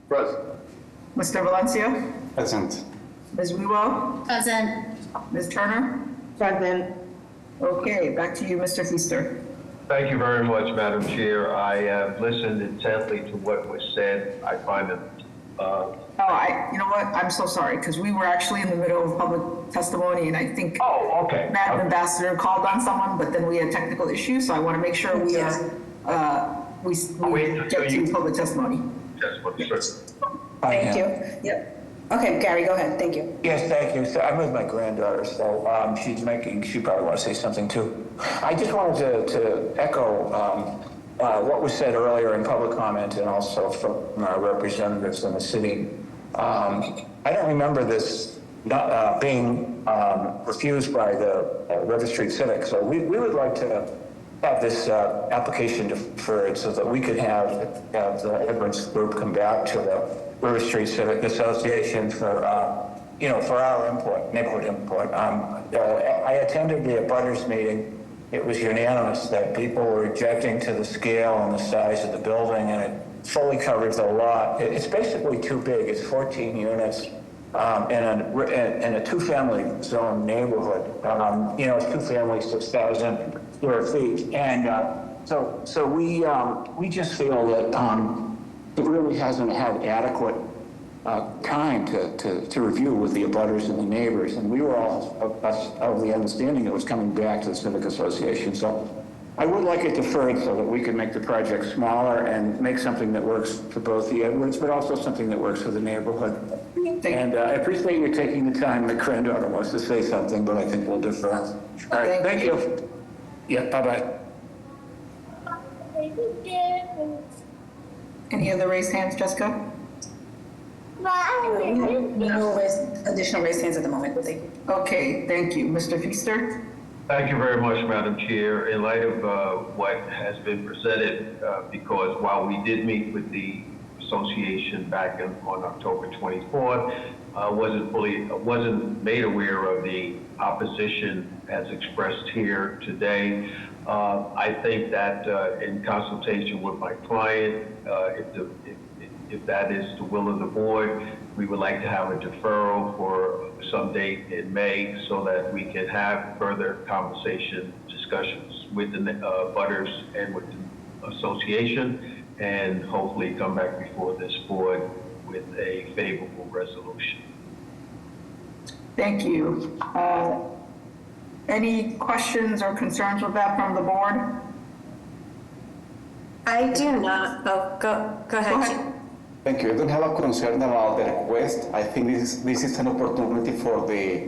Present. Mr. Valencia? Present. Ms. Wewell? Present. Ms. Turner? Present. Okay, back to you, Mr. Feaster. Thank you very much, Madam Chair. I have listened intently to what was said. I find it, You know what? I'm so sorry, because we were actually in the middle of public testimony, and I think okay. Madam Ambassador called on someone, but then we had technical issues, so I want to make sure we get to public testimony. That's what the Thank you. Yep. Okay, Gary, go ahead. Thank you. Yes, thank you. So I'm with my granddaughter, so she probably wants to say something too. I just wanted to echo what was said earlier in public comment and also from our representatives in the city. I don't remember this not being refused by the River Street Civic, so we would like to have this application deferred so that we could have the Edwards group come back to the River Street Civic Association for our input, neighborhood input. I attended the abutters meeting. It was unanimous that people were objecting to the scale and the size of the building, and it fully covers the lot. It's basically too big. It's 14 units in a two-family zone neighborhood. It's two families, 6,000 square feet, and so we just feel that it really hasn't had adequate time to review with the abutters and the neighbors, and we were all of the understanding it was coming back to the Civic Association. So I would like it deferred so that we could make the project smaller and make something that works for both the Edwards, but also something that works for the neighborhood. And I appreciate you taking the time. My granddaughter wants to say something, but I think we'll defer. All right, thank you. Yeah, bye-bye. Any other raised hands, Jessica? No additional raised hands at the moment. Thank you. Okay, thank you. Mr. Feaster? Thank you very much, Madam Chair. In light of what has been presented, because while we did meet with the association back on October 24th, wasn't made aware of the opposition as expressed here today. I think that in consultation with my client, if that is the will of the board, we would like to have a deferral for some date in May so that we can have further conversation, discussions with the butters and with the association, and hopefully come back before this board with a favorable resolution. Thank you. Any questions or concerns with that from the board? I do not. Oh, go ahead. Go ahead. Thank you. I don't have a concern about the request. I think this is an opportunity for the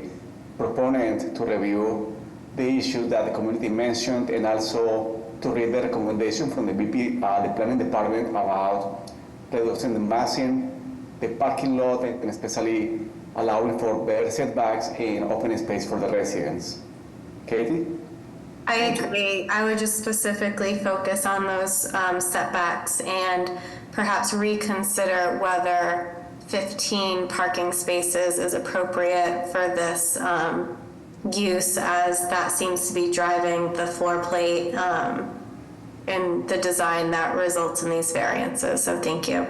proponent to review the issue that the community mentioned and also to read the recommendation from the the planning department about reducing the massing, the parking lot, and especially allowing for better setbacks and open space for the residents. Katie? I agree. I would just specifically focus on those setbacks and perhaps reconsider whether 15 parking spaces is appropriate for this use, as that seems to be driving the floor plate and the design that results in these variances. So thank you.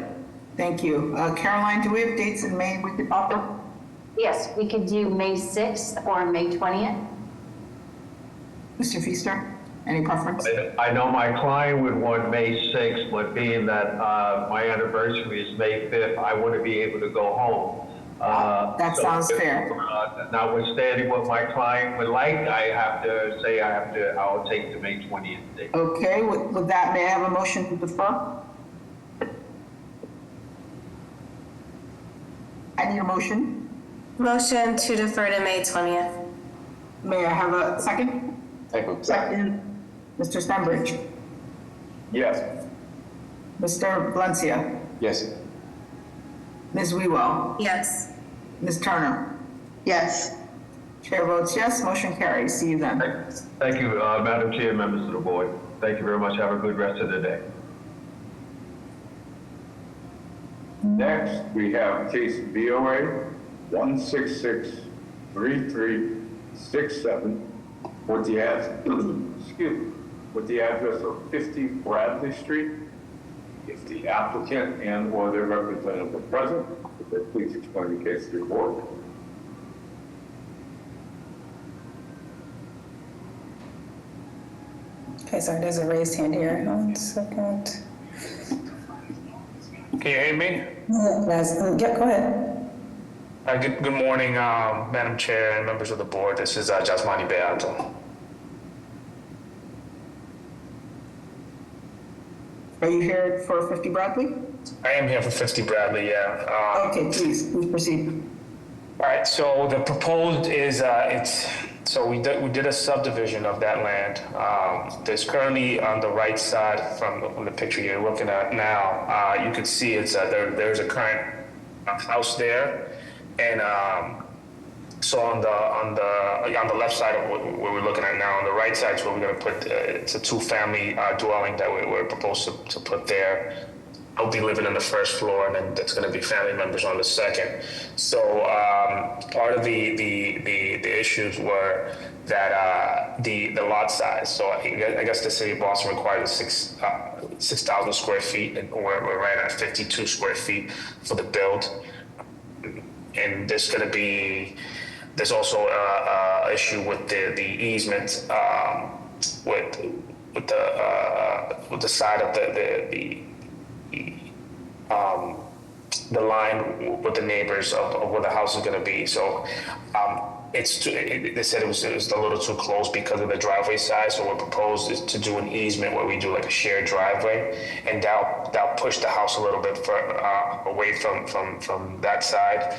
Thank you. Caroline, do we have dates in May we could offer? Yes, we could do May 6th or May 20th. Mr. Feaster, any preference? I know my client would want May 6th, but being that my anniversary is May 5th, I want to be able to go home. That sounds fair. Notwithstanding what my client would like, I'll take the May 20th date. Okay, with that, may I have a motion to defer? I need a motion. Motion to defer to May 20th. May I have a second? Second. Mr. Stenbridge? Yes. Mr. Valencia? Yes. Ms. Wewell? Yes. Ms. Turner? Yes. Chair votes yes, motion carries. See you then. Thank you, Madam Chair, members of the board. Thank you very much. Have a good rest of the day. Next, we have case BOA 1663367 with the address of 50 Bradley Street If the applicant and/or their representative are present, would they please explain the case to the board? Okay, sorry, there's a raised hand here. 1 second. Can you hear me? Yeah, go ahead. Good morning, Madam Chair and members of the board. This is Jasmani Beato. Are you here for 50 Bradley? I am here for 50 Bradley, yeah. Okay, please proceed. All right, so the proposed is, so we did a subdivision of that land. There's currently on the right side from the picture you're looking at now, you can see it's, there's a current house there. And so on the left side of what we're looking at now, on the right side is where we're going to put, it's a 2-family dwelling that we're proposed to put there. I'll be living on the first floor, and then there's going to be family members on the second. So part of the issues were that the lot size. So I guess the city of Boston requires 6,000 square feet, and we're right at 52 square feet for the build. And there's also a issue with the easement with the side of the line with the neighbors of where the house is going to be. So they said it was a little too close because of the driveway size. So what we're proposed is to do an easement where we do like a shared driveway, and that'll push the house a little bit away from that side.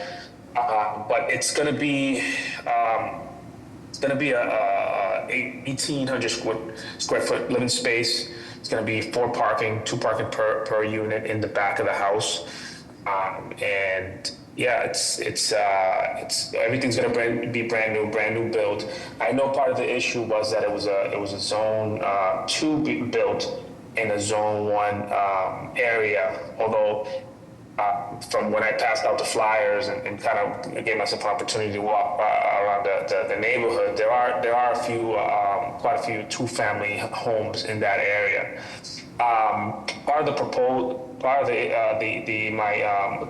But it's going to be a 1,800 square foot living space. It's going to be 4 parking, 2 parking per unit in the back of the house, and yeah, it's everything's going to be brand new build. I know part of the issue was that it was a zone 2 built in a zone 1 area, although. From when I passed out the flyers and kind of gave myself an opportunity to walk around the neighborhood, there are quite a few 2-family homes in that area. Part of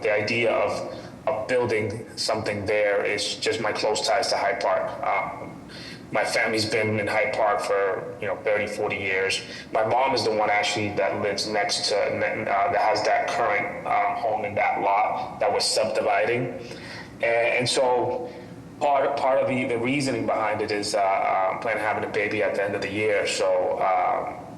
the idea of building something there is just my close ties to Hyde Park. My family's been in Hyde Park for 30, 40 years. My mom is the one actually that lives next to, that has that current home in that lot that we're subdividing. And so part of the reasoning behind it is plan on having a baby at the end of the year. So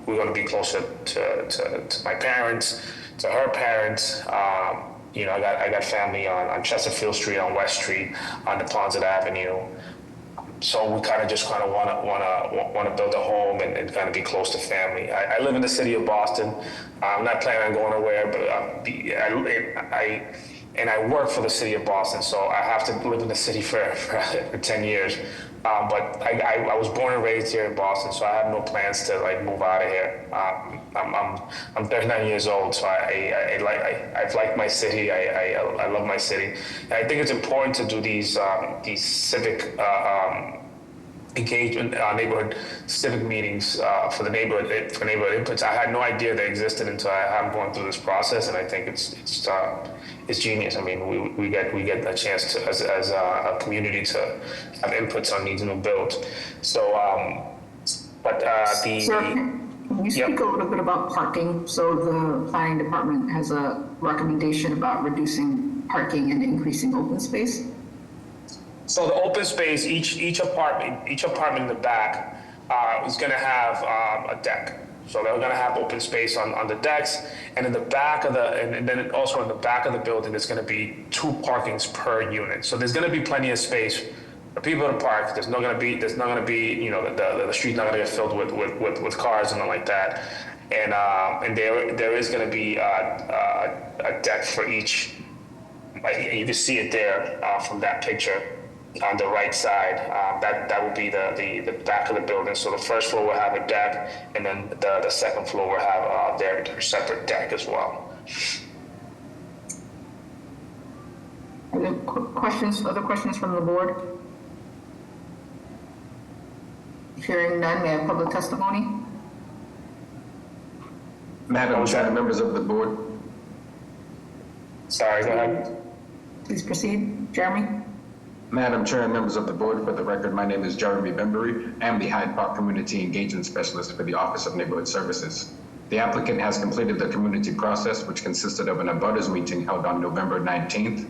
we're going to be closer to my parents, to her parents. I got family on Chesterfield Street, on West Street, on Neponset Avenue. So we kind of want to build a home and kind of be close to family. I live in the city of Boston. I'm not planning on going nowhere, but I work for the city of Boston, so I have to live in the city for 10 years. But I was born and raised here in Boston, so I have no plans to move out of here. I'm 39 years old, so I've liked my city. I love my city, and I think it's important to do these civic engagement, neighborhood civic meetings for neighborhood inputs. I had no idea they existed until I'm going through this process, and I think it's genius. I mean, we get a chance to as a community to have inputs on needs new build. So, Sir, can you speak a little bit about parking? So the planning department has a recommendation about reducing parking and increasing open space. So the open space, each apartment in the back is going to have a deck. So they're going to have open space on the decks, and in the back of and then also in the back of the building, there's going to be 2 parkings per unit. So there's going to be plenty of space for people to park. There's not going to be the street's not going to get filled with cars and like that. And there is going to be a deck for each. You can see it there from that picture. On the right side, that will be the back of the building. So the first floor will have a deck, and then the second floor will have their separate deck as well. Are there other questions from the board? Hearing none, may I have public testimony? Madam Chair, members of the board. Sorry, go ahead. Please proceed. Jeremy? Madam Chair and members of the board, for the record, my name is Jeremy Bembury. I am the Hyde Park Community Engagement Specialist for the Office of Neighborhood Services. The applicant has completed the community process, which consisted of an abutters meeting held on November 19th,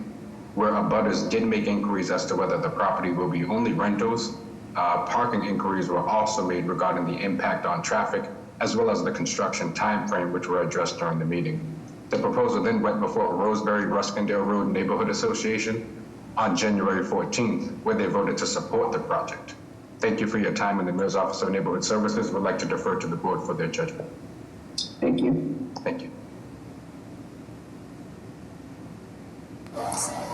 where abutters did make inquiries as to whether the property will be only rentals. Parking inquiries were also made regarding the impact on traffic, as well as the construction timeframe, which were addressed during the meeting. The proposal then went before Roseberry Ruskindale Road Neighborhood Association on January 14th, where they voted to support the project. Thank you for your time, and the Mayor's Office of Neighborhood Services would like to defer to the board for their judgment. Thank you. Thank you.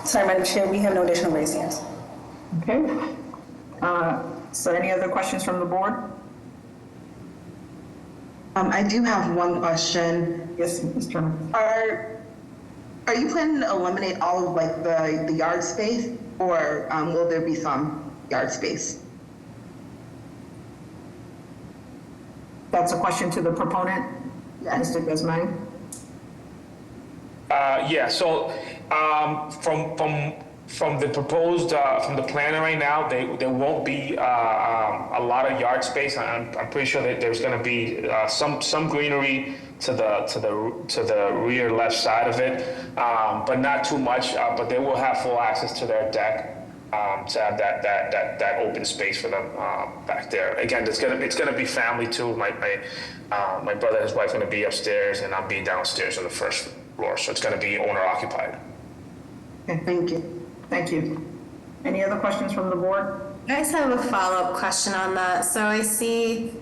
Sorry, Madam Chair, we have no additional raised hands. Okay. So any other questions from the board? I do have one question. Yes, Ms. Turner. Are you planning to eliminate all of like the yard space, or will there be some yard space? That's a question to the proponent, Yes. Mr. Guzman. Yeah, so from the proposed, from the planner right now, there won't be a lot of yard space. I'm pretty sure that there's going to be some greenery to the rear left side of it, but not too much. But they will have full access to their deck to have that open space for them back there. Again, it's gonna be family too. My brother and his wife are going to be upstairs, and I'm being downstairs on the first floor, so it's going to be owner occupied. Okay. Thank you. Thank you. Any other questions from the board? I just have a follow-up question on that. So I see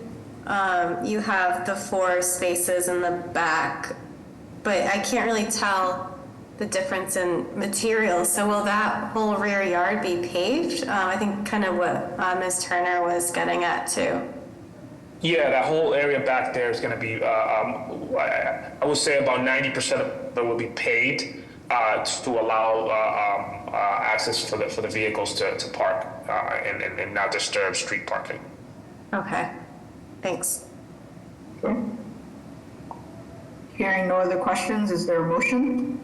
you have the 4 spaces in the back, but I can't really tell the difference in materials. So will that whole rear yard be paved? I think kind of what Ms. Turner was getting at too. Yeah, that whole area back there is going to be, I would say about 90% of it will be paved to allow access for the vehicles to park and not disturb street parking. Okay, thanks. Okay. Hearing no other questions, is there a motion?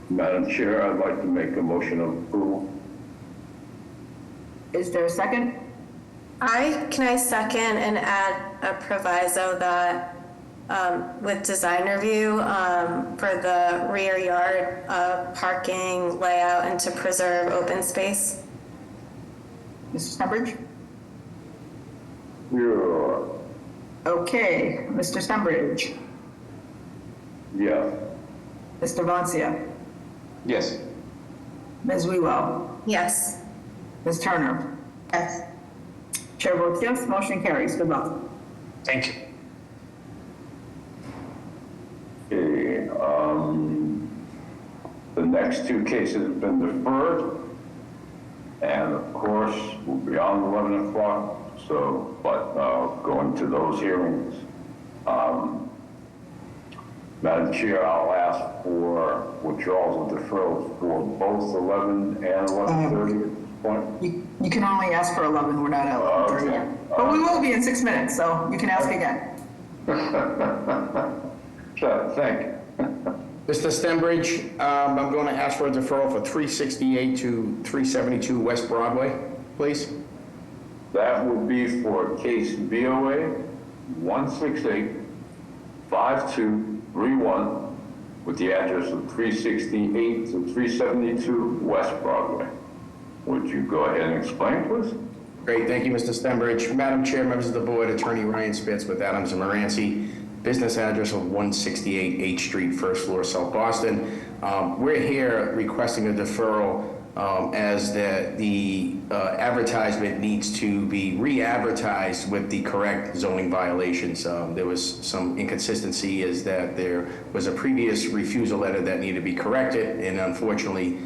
Madam Chair, I'd like to make a motion of approval. Is there a second? Can I second and add a proviso that with design review for the rear yard parking layout and to preserve open space? Mr. Stenbridge? Yeah. Okay, Mr. Stenbridge, Yes. Mr. Valencia, Yes. Ms. Wewell, Yes. Ms. Turner. Yes. Chair votes yes, motion carries. Good luck. Thank you. Okay, the next 2 cases have been deferred. And of course, we'll be on 11 o'clock, so, but going to those hearings. Madam Chair, I'll ask for withdrawals of deferrals for both 11 and 11:30 at this point. You can only ask for 11, we're not at 11:30 Okay. yet. But we will be in 6 minutes, so you can ask again. So, thank you. Mr. Stenbridge, I'm going to ask for a deferral for 368 to 372 West Broadway, please. That would be for case BOA 168-5231 with the address of 368 to 372 West Broadway. Would you go ahead and explain, please? Great, thank you, Mr. Stenbridge. Madam Chair, members of the board, Attorney Ryan Spitz with Adams and Moranci, business address of 168 H Street, first floor, South Boston. We're here requesting a deferral as the advertisement needs to be re-advertised with the correct zoning violations. There was some inconsistency as that there was a previous refusal letter that needed to be corrected, and unfortunately,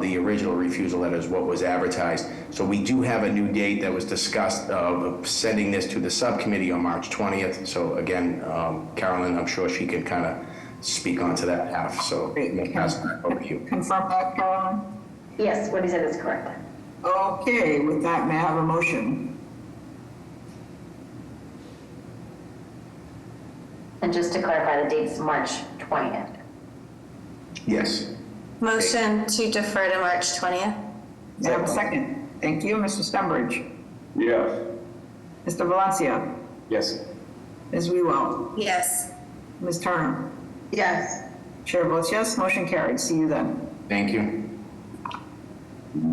the original refusal letter is what was advertised. So we do have a new date that was discussed of sending this to the subcommittee on March 20th. So again, Carolyn, I'm sure she can kind of speak onto that half, so I'm gonna pass it back over to you. Confirm that, Caroline? Yes, what he said is correct. Okay, with that, may I have a motion? And just to clarify, the date's March 20th. Yes. Motion to defer to March 20th. May I have a second? Thank you, Mr. Stenbridge. Yes. Mr. Valencia? Yes. Ms. Wewell? Yes. Ms. Turner? Yes. Chair votes yes, motion carried. See you then. Thank you.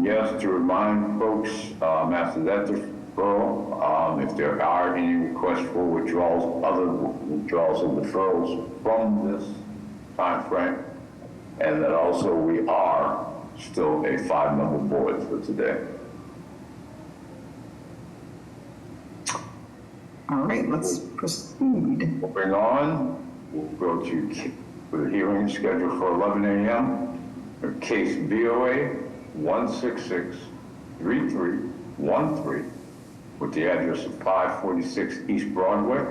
Yes, to remind folks, after that deferral, if there are any requests for withdrawals, other withdrawals or deferrals from this time frame, and that also we are still a 5-member board for today. All right, let's proceed. Moving on, we'll go to the hearing scheduled for 11 a.m. for case BOA 166-3313 with the address of 546 East Broadway.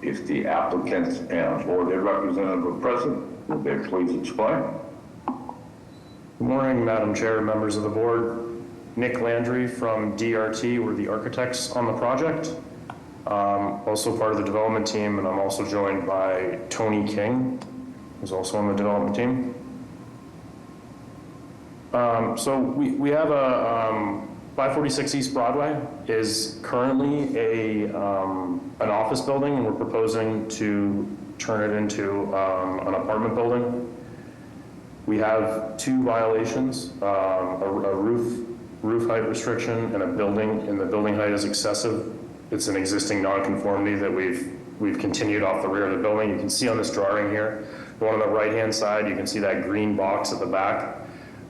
If the applicants or their representative are present, will they please explain? Good morning, Madam Chair, members of the board. Nick Landry from DRT, we're the architects on the project. Also part of the development team, and I'm also joined by Tony King, who's also on the development team. So we have a 546 East Broadway is currently an office building, and we're proposing to turn it into an apartment building. We have 2 violations, a roof height restriction and the building height is excessive. It's an existing nonconformity that we've continued off the rear of the building. You can see on this drawing here, the one on the right-hand side, you can see that green box at the back.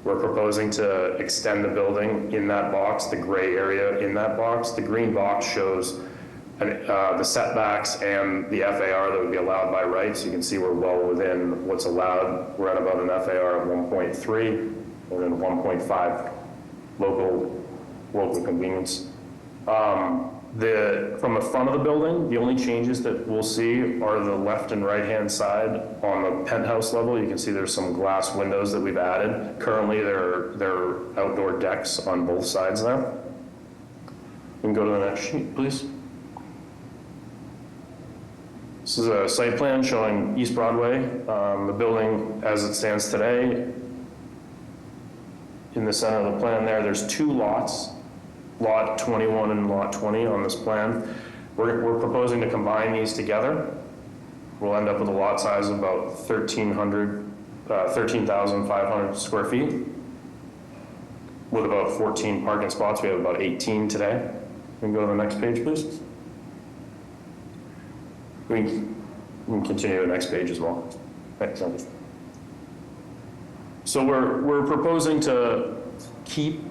We're proposing to extend the building in that box, the gray area in that box. The green box shows the setbacks and the FAR that would be allowed by right. So you can see we're well within what's allowed. We're at about an FAR of 1.3 and then 1.5 local convenience. From the front of the building, the only changes that we'll see are the left and right-hand side on the penthouse level. You can see there's some glass windows that we've added. Currently, there are outdoor decks on both sides there. We can go to the next sheet, please. This is a site plan showing East Broadway, the building as it stands today. In the center of the plan there's 2 lots. Lot 21 and Lot 20 on this plan. We're proposing to combine these together. We'll end up with a lot size of about 13,500 square feet with about 14 parking spots. We have about 18 today. We can go to the next page, please. We can continue to the next page as well. Thanks. So we're proposing to keep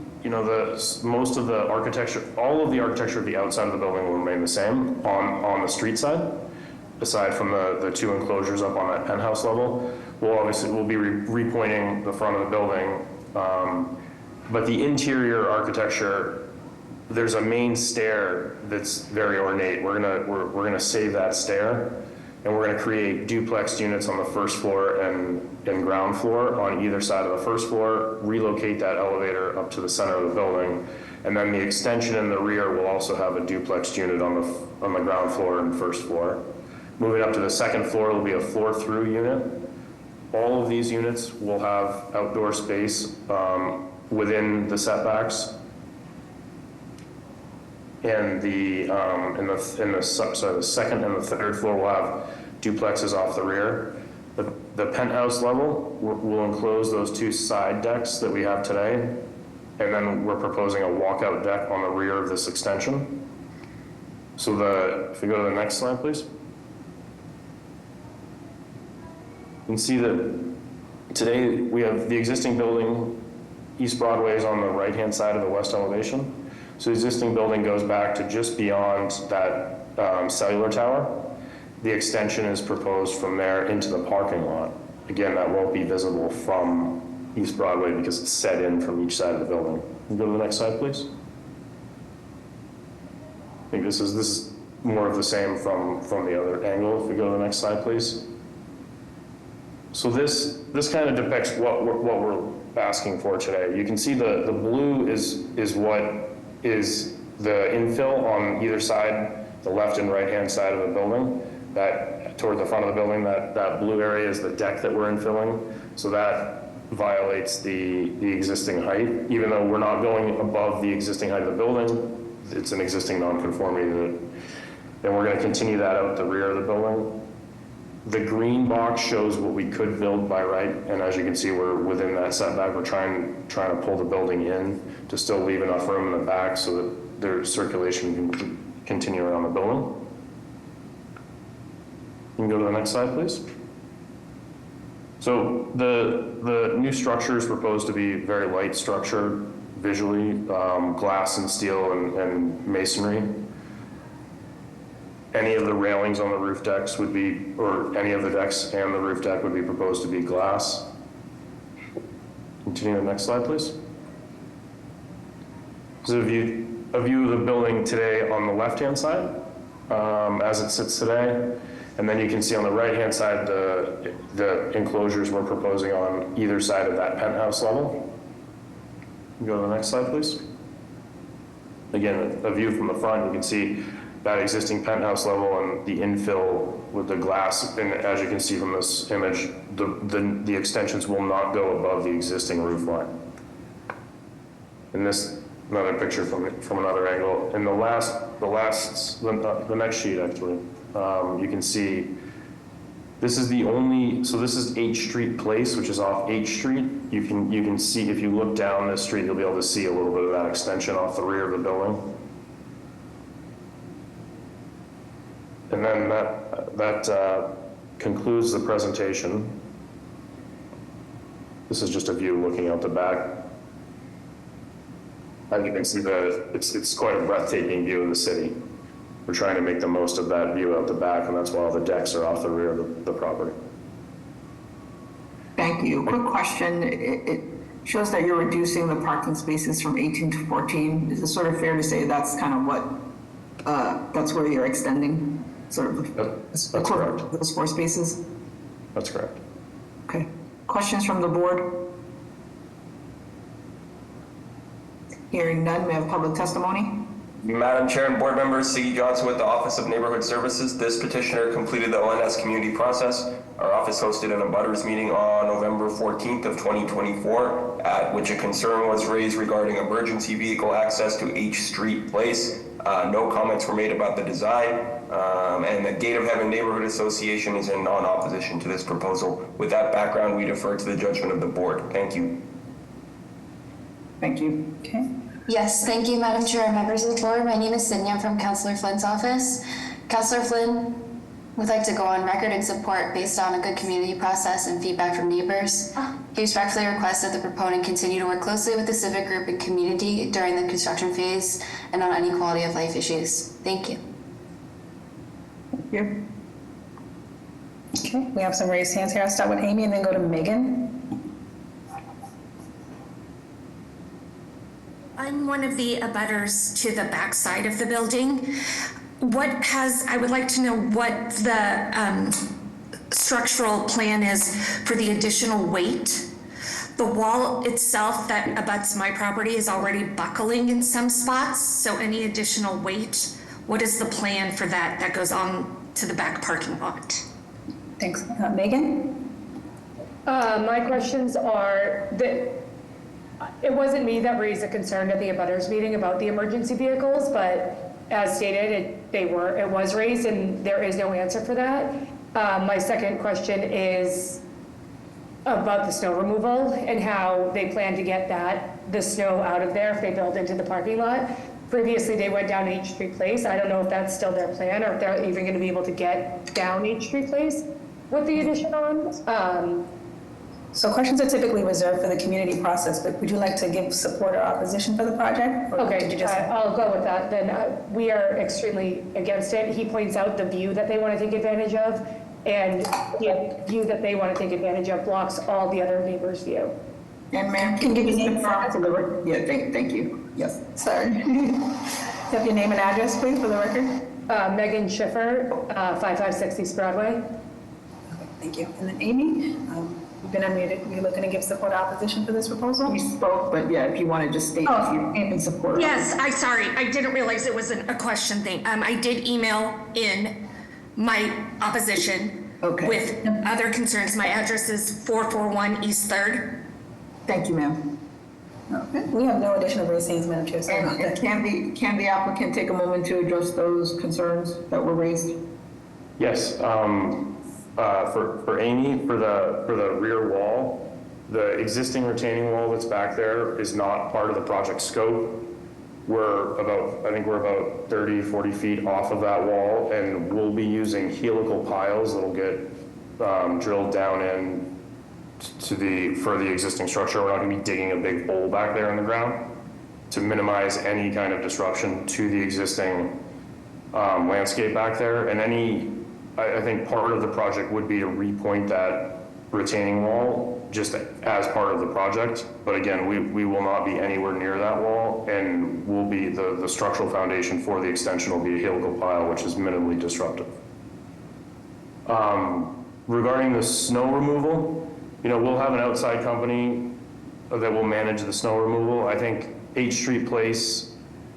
most of the architecture, all of the architecture of the outside of the building will remain the same on the street side, aside from the 2 enclosures up on that penthouse level. We'll be repointing the front of the building, but the interior architecture, there's a main stair that's very ornate. We're gonna save that stair, and we're gonna create duplex units on the first floor and ground floor on either side of the first floor, relocate that elevator up to the center of the building, and then the extension in the rear will also have a duplex unit on the ground floor and first floor. Moving up to the second floor will be a floor-through unit. All of these units will have outdoor space within the setbacks. And the second and the third floor will have duplexes off the rear. The penthouse level will enclose those 2 side decks that we have today, and then we're proposing a walkout deck on the rear of this extension. So if we go to the next slide, please. You can see that today we have the existing building, East Broadway is on the right-hand side of the west elevation. So the existing building goes back to just beyond that cellular tower. The extension is proposed from there into the parking lot. Again, that won't be visible from East Broadway because it's set in from each side of the building. Can you go to the next slide, please? I think this is more of the same from the other angle. If we go to the next slide, please. So this kind of depicts what we're asking for today. You can see the blue is what is the infill on either side, the left and right-hand side of the building. That toward the front of the building, that blue area is the deck that we're infilling. So that violates the existing height, even though we're not going above the existing height of the building. It's an existing nonconformity and we're going to continue that out the rear of the building. The green box shows what we could build by right, and as you can see, we're within that setback. We're trying to pull the building in to still leave enough room in the back so that their circulation can continue around the building. You can go to the next slide, please. So the new structure is proposed to be very light structure visually, glass and steel and masonry. Any of the railings on the roof decks would be, or any of the decks and the roof deck would be proposed to be glass. Continue to the next slide, please. This is a view of the building today on the left-hand side, as it sits today. And then you can see on the right-hand side, the enclosures we're proposing on either side of that penthouse level. Go to the next slide, please. Again, a view from the front, you can see that existing penthouse level and the infill with the glass. And as you can see from this image, the extensions will not go above the existing roof line. And this, another picture from another angle. And the next sheet actually, you can see this is the only, so this is H Street Place, which is off H Street. You can see, if you look down this street, you'll be able to see a little bit of that extension off the rear of the building. And then that concludes the presentation. This is just a view looking out the back. As you can see, it's quite a breathtaking view of the city. We're trying to make the most of that view out the back, and that's why all the decks are off the rear of the property. Thank you. Quick question. It shows that you're reducing the parking spaces from 18 to 14. Is it sort of fair to say that's kind of what, that's where you're extending sort of that's correct. Those 4 spaces? That's correct. Okay. Questions from the board? Hearing none, may I have public testimony? Madam Chair and board members, Siggy Johnson with the Office of Neighborhood Services. This petitioner completed the ONS community process. Our office hosted an abutters meeting on November 14th of 2024, at which a concern was raised regarding emergency vehicle access to H Street Place. No comments were made about the design, and the Gate of Heaven Neighborhood Association is in non-opposition to this proposal. With that background, we defer to the judgment of the board. Thank you. Thank you. Okay. Yes, thank you, Madam Chair and members of the board. My name is Sydney. I'm from Councillor Flynn's office. Councillor Flynn would like to go on record in support based on a good community process and feedback from neighbors. He respectfully requests that the proponent continue to work closely with the civic group and community during the construction phase and on any quality of life issues. Thank you. Thank you. Okay, we have some raised hands here. I'll start with Amy and then go to Megan. I'm one of the abutters to the back side of the building. I would like to know what the structural plan is for the additional weight. The wall itself that abuts my property is already buckling in some spots, so any additional weight, what is the plan for that goes on to the back parking lot? Thanks. Megan? My questions are that it wasn't me that raised a concern at the abutters meeting about the emergency vehicles, but as stated, it was raised and there is no answer for that. My second question is about the snow removal and how they plan to get the snow out of there if they build into the parking lot. Previously, they went down H Street Place. I don't know if that's still their plan or if they're even going to be able to get down H Street Place with the addition on. So questions are typically reserved for the community process, but would you like to give support or opposition for the project? Okay, I'll go with that. Then we are extremely against it. He points out the view that they want to take advantage of, and the view that they want to take advantage of blocks all the other neighbors' view. And ma'am, can you give your name for the record? Yeah, thank you. Yes, sorry. Have your name and address, please, for the record? Megan Schiffer, 5560 East Broadway. Thank you. And then Amy, you've been unmuted. You're looking to give support or opposition for this proposal? We spoke, but yeah, if you want to just state if you're in support. Yes, sorry, I didn't realize it was a question thing. I did email in my opposition with other concerns. My address is 441 East 3rd. Thank you, ma'am. Okay. We have no additional raised hands, Madam Chair. And can the applicant take a moment to address those concerns that were raised? Yes, for Amy, for the rear wall, the existing retaining wall that's back there is not part of the project scope. I think we're about 30, 40 feet off of that wall, and we'll be using helical piles that'll get drilled down in for the existing structure. We're not gonna be digging a big hole back there in the ground to minimize any kind of disruption to the existing landscape back there. And I think part of the project would be to repoint that retaining wall just as part of the project. But again, we will not be anywhere near that wall, and the structural foundation for the extension will be a helical pile, which is minimally disruptive. Regarding the snow removal, we'll have an outside company that will manage the snow removal. I think H Street Place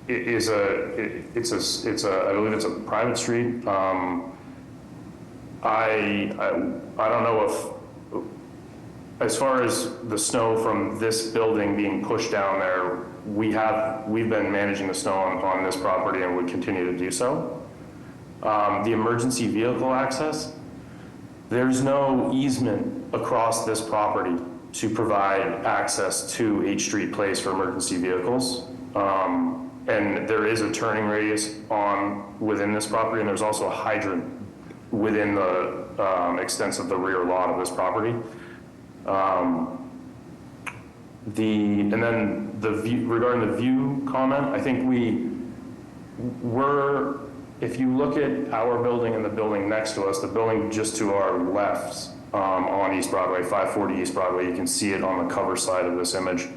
is I believe it's a private street. I don't know if, as far as the snow from this building being pushed down there, we've been managing the snow on this property and would continue to do so. The emergency vehicle access, there's no easement across this property to provide access to H Street Place for emergency vehicles. And there is a turning radius within this property, and there's also a hydrant within the extent of the rear lot of this property. And then regarding the view comment, I think if you look at our building and the building next to us, the building just to our left on East Broadway, 540 East Broadway, you can see it on the cover side of this image.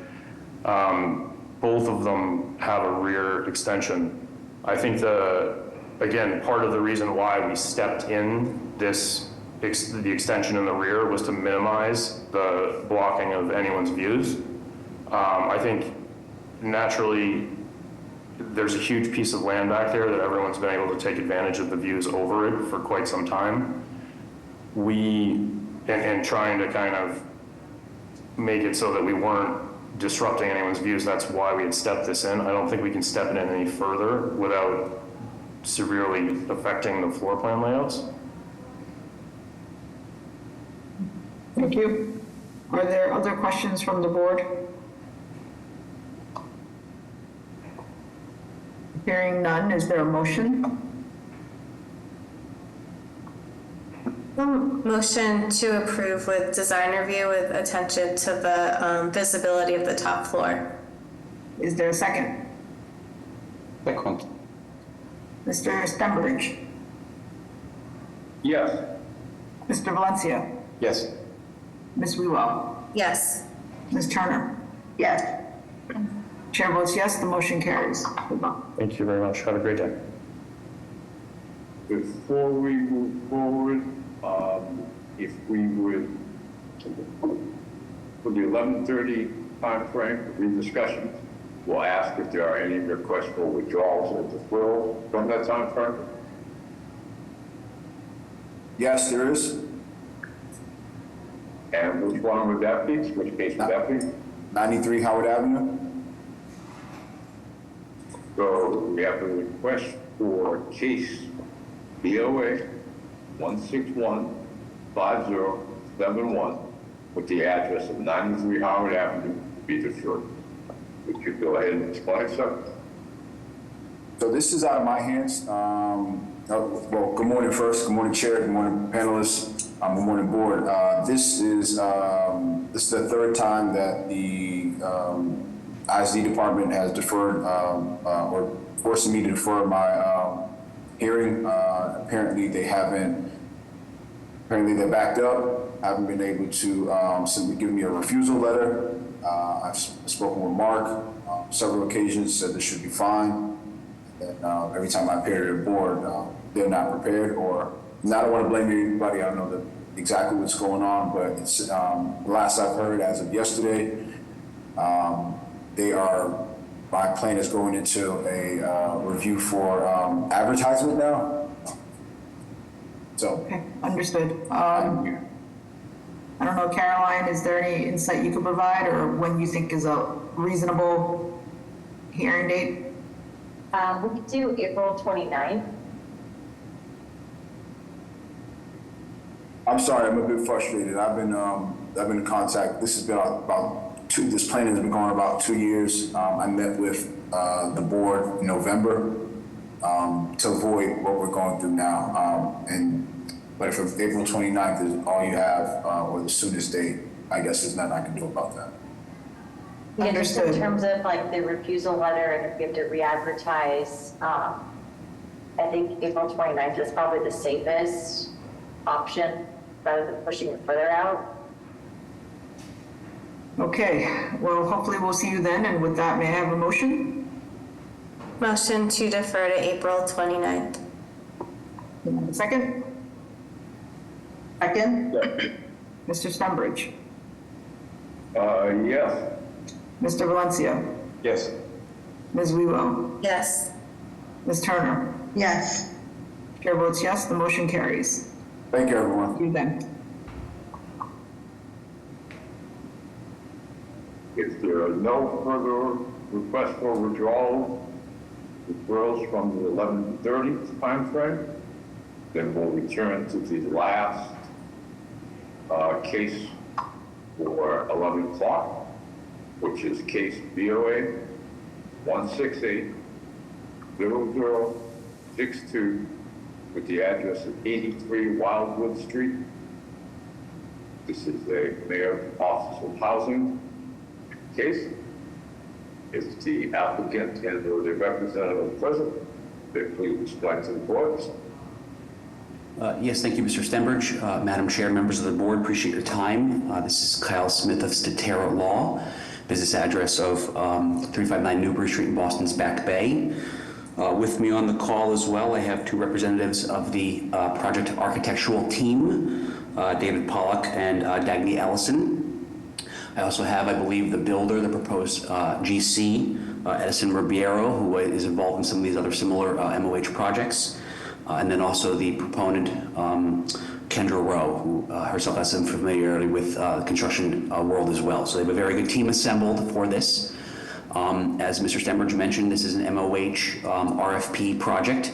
Both of them have a rear extension. I think again, part of the reason why we stepped in the extension in the rear was to minimize the blocking of anyone's views. I think naturally there's a huge piece of land back there that everyone's been able to take advantage of the views over it for quite some time. And trying to kind of make it so that we weren't disrupting anyone's views, that's why we had stepped this in. I don't think we can step it in any further without severely affecting the floor plan layouts. Thank you. Are there other questions from the board? Hearing none, is there a motion? Motion to approve with design review with attention to the visibility of the top floor. Is there a second? Second. Mr. Stenbridge? Yes. Mr. Valencia? Yes. Ms. Wewell? Yes. Ms. Turner? Yes. Chair votes yes, the motion carries. Thank you very much. Have a great day. Before we move forward, if we would, for the 11:30 timeframe, rediscussion, we'll ask if there are any requests for withdrawals or deferral from that timeframe. Yes, there is. And which one would that be? Which case would that be? 93 Howard Avenue. So we have a request for case BOA 1615071 with the address of 93 Howard Avenue, Petersburg. Would you go ahead and explain, sir? So this is out of my hands. Well, good morning first. Good morning, Chair. Good morning, panelists. Good morning, board. This is the third time that the ISD department has deferred or forcing me to defer my hearing. Apparently they're backed up. I haven't been able to simply give me a refusal letter. I've spoken with Mark several occasions, said this should be fine. And every time I appear to the board, they're not prepared, or I don't want to blame anybody. I know that exactly what's going on, but it's, last I've heard as of yesterday, my plan is going into a review for advertisement now. So. Okay, understood. I don't know, Caroline, is there any insight you could provide or when you think is a reasonable hearing date? We could do April 29th. I'm sorry, I'm a bit frustrated. I've been in contact. This has been this planning has been going about 2 years. I met with the board in November to avoid what we're going through now. But if April 29th is all you have, or the soonest date, I guess there's nothing I can do about that. Yeah, just in terms of like the refusal letter and if we have to re-advertise, I think April 29th is probably the safest option rather than pushing it further out. Okay, well, hopefully we'll see you then. And with that, may I have a motion? Motion to defer to April 29th. Second? Second? Mr. Stenbridge? Yes. Mr. Valencia? Yes. Ms. Wiebo? Yes. Ms. Turner? Yes. Chair votes yes, the motion carries. Thank you, everyone. See you then. If there are no further requests for withdrawals from the 11:30 timeframe, then we'll return to the last case for 11 o'clock, which is case BOA 168-0062 with the address of 83 Wildwood Street. This is a Mayor's Office of Housing case. If the applicant and or the representative present, then please explain to the board. Yes, thank you, Mr. Stenbridge. Madam Chair, members of the board, appreciate your time. This is Kyle Smith of Statera Law, business address of 359 Newbury Street in Boston's Back Bay. With me on the call as well, I have two representatives of the project architectural team, David Pollock and Dagny Ellison. I also have, I believe, the builder, the proposed GC, Edison Ribeiro, who is involved in some of these other similar MOH projects. And then also the proponent, Kendra Rowe, who herself has some familiarity with the construction world as well. So they have a very good team assembled for this. As Mr. Stenbridge mentioned, this is an MOH RFP project.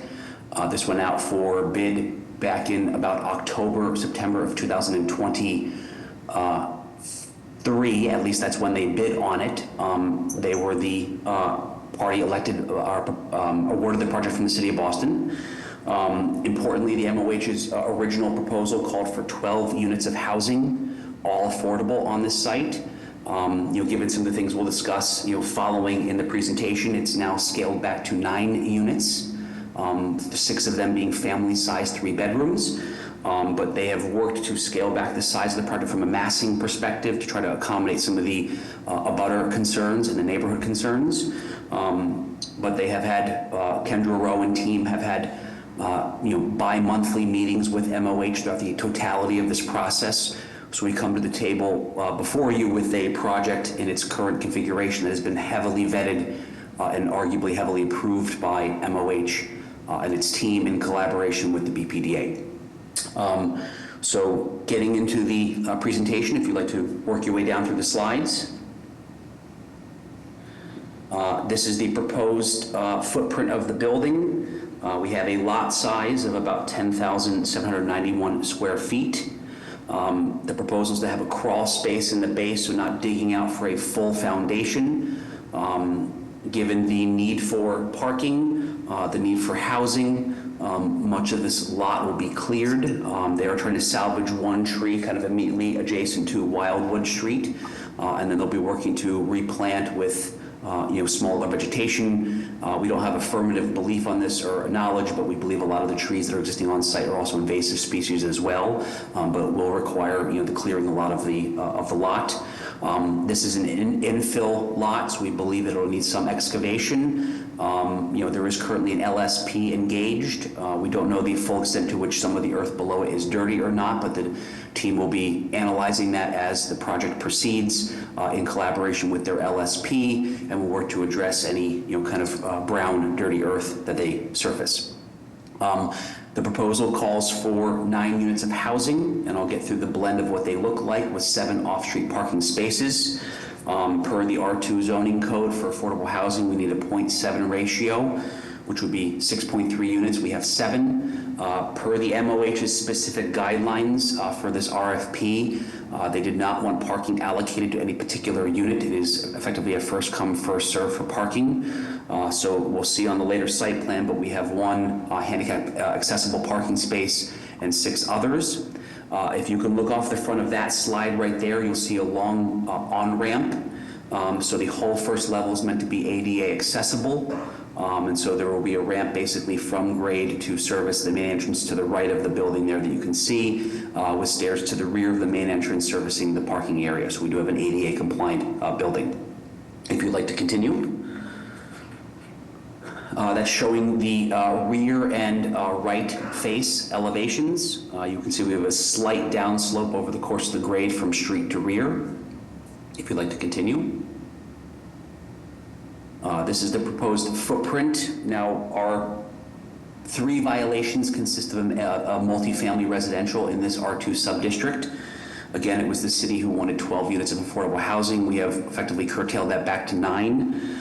This went out for bid back in about October, September of 2023. At least that's when they bid on it. They were the party elected, awarded the project from the City of Boston. Importantly, the MOH's original proposal called for 12 units of housing, all affordable on this site. Given some of the things we'll discuss, following in the presentation, it's now scaled back to 9 units, 6 of them being family-sized 3 bedrooms. But they have worked to scale back the size of the project from a massing perspective to try to accommodate some of the abutter concerns and the neighborhood concerns. But they have had, Kendra Rowe and team have had bi-monthly meetings with MOH throughout the totality of this process. So we come to the table before you with a project in its current configuration that has been heavily vetted and arguably heavily approved by MOH and its team in collaboration with the BPDA. So getting into the presentation, if you'd like to work your way down through the slides. This is the proposed footprint of the building. We have a lot size of about 10,791 square feet. The proposal is to have a crawl space in the base, so not digging out for a full foundation. Given the need for parking, the need for housing, much of this lot will be cleared. They are trying to salvage one tree kind of immediately adjacent to Wildwood Street, and then they'll be working to replant with smaller vegetation. We don't have affirmative belief on this or knowledge, but we believe a lot of the trees that are existing on site are also invasive species as well, but it will require the clearing a lot of the lot. This is an infill lot, so we believe that it'll need some excavation. There is currently an LSP engaged. We don't know the full extent to which some of the earth below it is dirty or not, but the team will be analyzing that as the project proceeds in collaboration with their LSP, and will work to address any kind of brown, dirty earth that they surface. The proposal calls for 9 units of housing, and I'll get through the blend of what they look like with 7 off-street parking spaces. Per the R2 zoning code for affordable housing, we need a 0.7 ratio, which would be 6.3 units. We have 7. Per the MOH's specific guidelines for this RFP, they did not want parking allocated to any particular unit. It is effectively a first come, first serve for parking. So we'll see on the later site plan, but we have 1 handicap accessible parking space and 6 others. If you can look off the front of that slide right there, you'll see a long on-ramp. So the whole first level is meant to be ADA accessible. And so there will be a ramp basically from grade to service the main entrance to the right of the building there that you can see, with stairs to the rear of the main entrance servicing the parking area. So we do have an ADA compliant building. If you'd like to continue. That's showing the rear and right face elevations. You can see we have a slight downslope over the course of the grade from street to rear. If you'd like to continue. This is the proposed footprint. Now, our 3 violations consist of a multifamily residential in this R2 subdistrict. Again, it was the city who wanted 12 units of affordable housing. We have effectively curtailed that back to 9.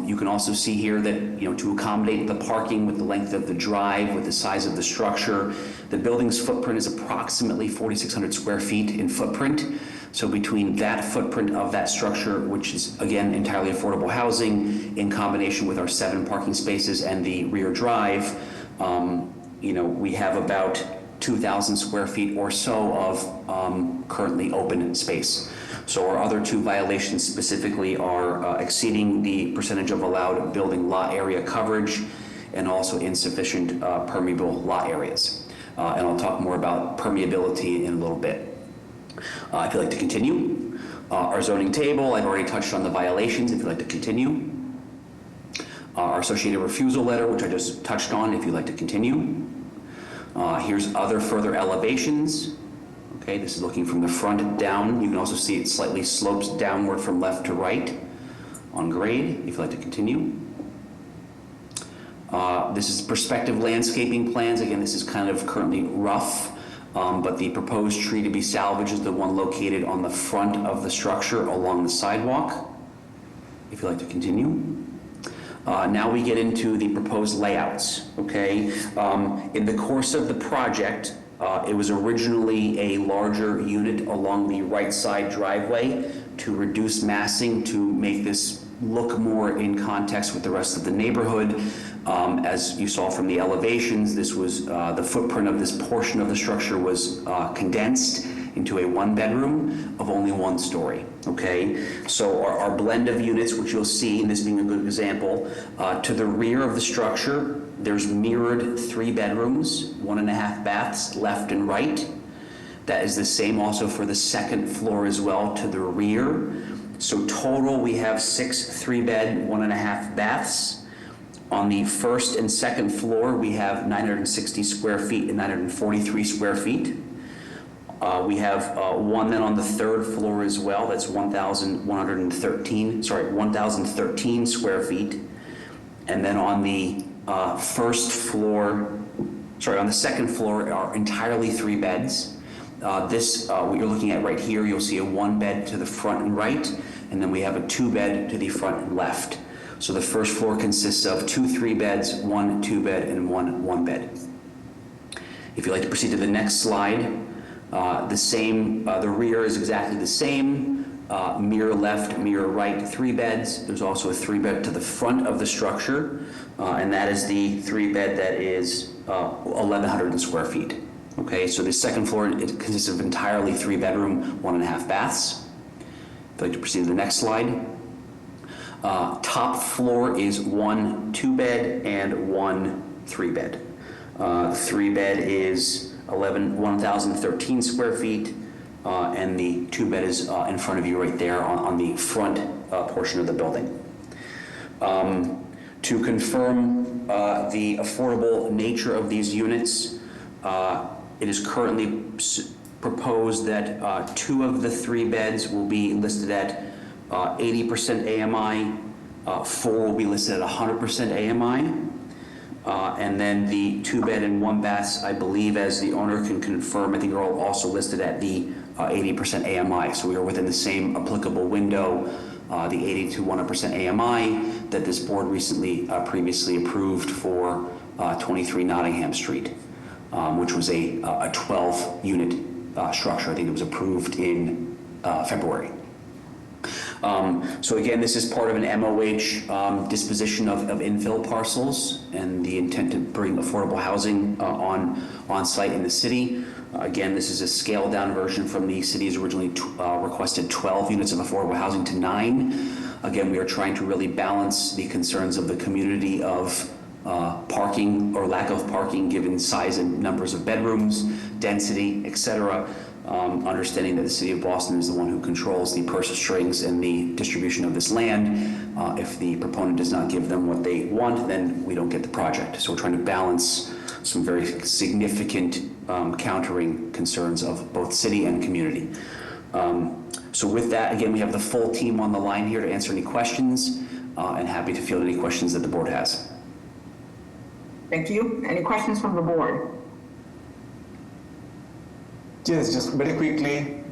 You can also see here that, to accommodate the parking with the length of the drive, with the size of the structure, the building's footprint is approximately 4,600 square feet in footprint. So between that footprint of that structure, which is again entirely affordable housing, in combination with our 7 parking spaces and the rear drive, we have about 2,000 square feet or so of currently open space. So our other 2 violations specifically are exceeding the percentage of allowed building lot area coverage and also insufficient permeable lot areas. And I'll talk more about permeability in a little bit. If you'd like to continue. Our zoning table, I've already touched on the violations, if you'd like to continue. Our associated refusal letter, which I just touched on, if you'd like to continue. Here's other further elevations. Okay, this is looking from the front down. You can also see it slightly slopes downward from left to right on grade, if you'd like to continue. This is perspective landscaping plans. Again, this is kind of currently rough, but the proposed tree to be salvaged is the one located on the front of the structure along the sidewalk, if you'd like to continue. Now we get into the proposed layouts, okay? In the course of the project, it was originally a larger unit along the right side driveway to reduce massing to make this look more in context with the rest of the neighborhood. As you saw from the elevations, this was the footprint of this portion of the structure was condensed into a 1-bedroom of only 1 story, okay? So our blend of units, which you'll see, and this being a good example, to the rear of the structure, there's mirrored 3 bedrooms, 1.5 baths, left and right. That is the same also for the 2nd floor as well to the rear. So total, we have 6 3-bed, 1.5 baths. On the 1st and 2nd floor, we have 960 square feet and 943 square feet. We have one then on the 3rd floor as well. That's 1,13 square feet. And then on the on the 2nd floor are entirely 3 beds. What you're looking at right here, you'll see a 1-bed to the front and right, and then we have a 2-bed to the front and left. So the 1st floor consists of 2 3-beds, 1 2-bed, and 1 1-bed. If you'd like to proceed to the next slide, the rear is exactly the same. Mirror left, mirror right, 3 beds. There's also a 3-bed to the front of the structure, and that is the 3-bed that is 1,100 square feet. Okay, so the 2nd floor, it consists of entirely 3-bedroom, 1.5 baths. If you'd like to proceed to the next slide. Top floor is 1 2-bed and 1 3-bed. 3-bed is 1,013 square feet, and the 2-bed is in front of you right there on the front portion of the building. To confirm the affordable nature of these units, it is currently proposed that 2 of the 3 beds will be listed at 80% AMI, 4 will be listed at 100% AMI. And then the 2-bed and 1-baths, I believe, as the owner can confirm, I think are all also listed at the 80% AMI. So we are within the same applicable window, the 80 to 100% AMI that this board recently previously approved for 23 Nottingham Street, which was a 12-unit structure. I think it was approved in February. So again, this is part of an MOH disposition of infill parcels and the intent to bring affordable housing on site in the city. Again, this is a scaled down version from the city's originally requested 12 units of affordable housing to 9. Again, we are trying to really balance the concerns of the community of parking or lack of parking given size and numbers of bedrooms, density, etc. Understanding that the city of Boston is the one who controls the purse strings and the distribution of this land. If the proponent does not give them what they want, then we don't get the project. So we're trying to balance some very significant countering concerns of both city and community. So with that, again, we have the full team on the line here to answer any questions and happy to field any questions that the board has. Thank you. Any questions from the board? Yes, just very quickly,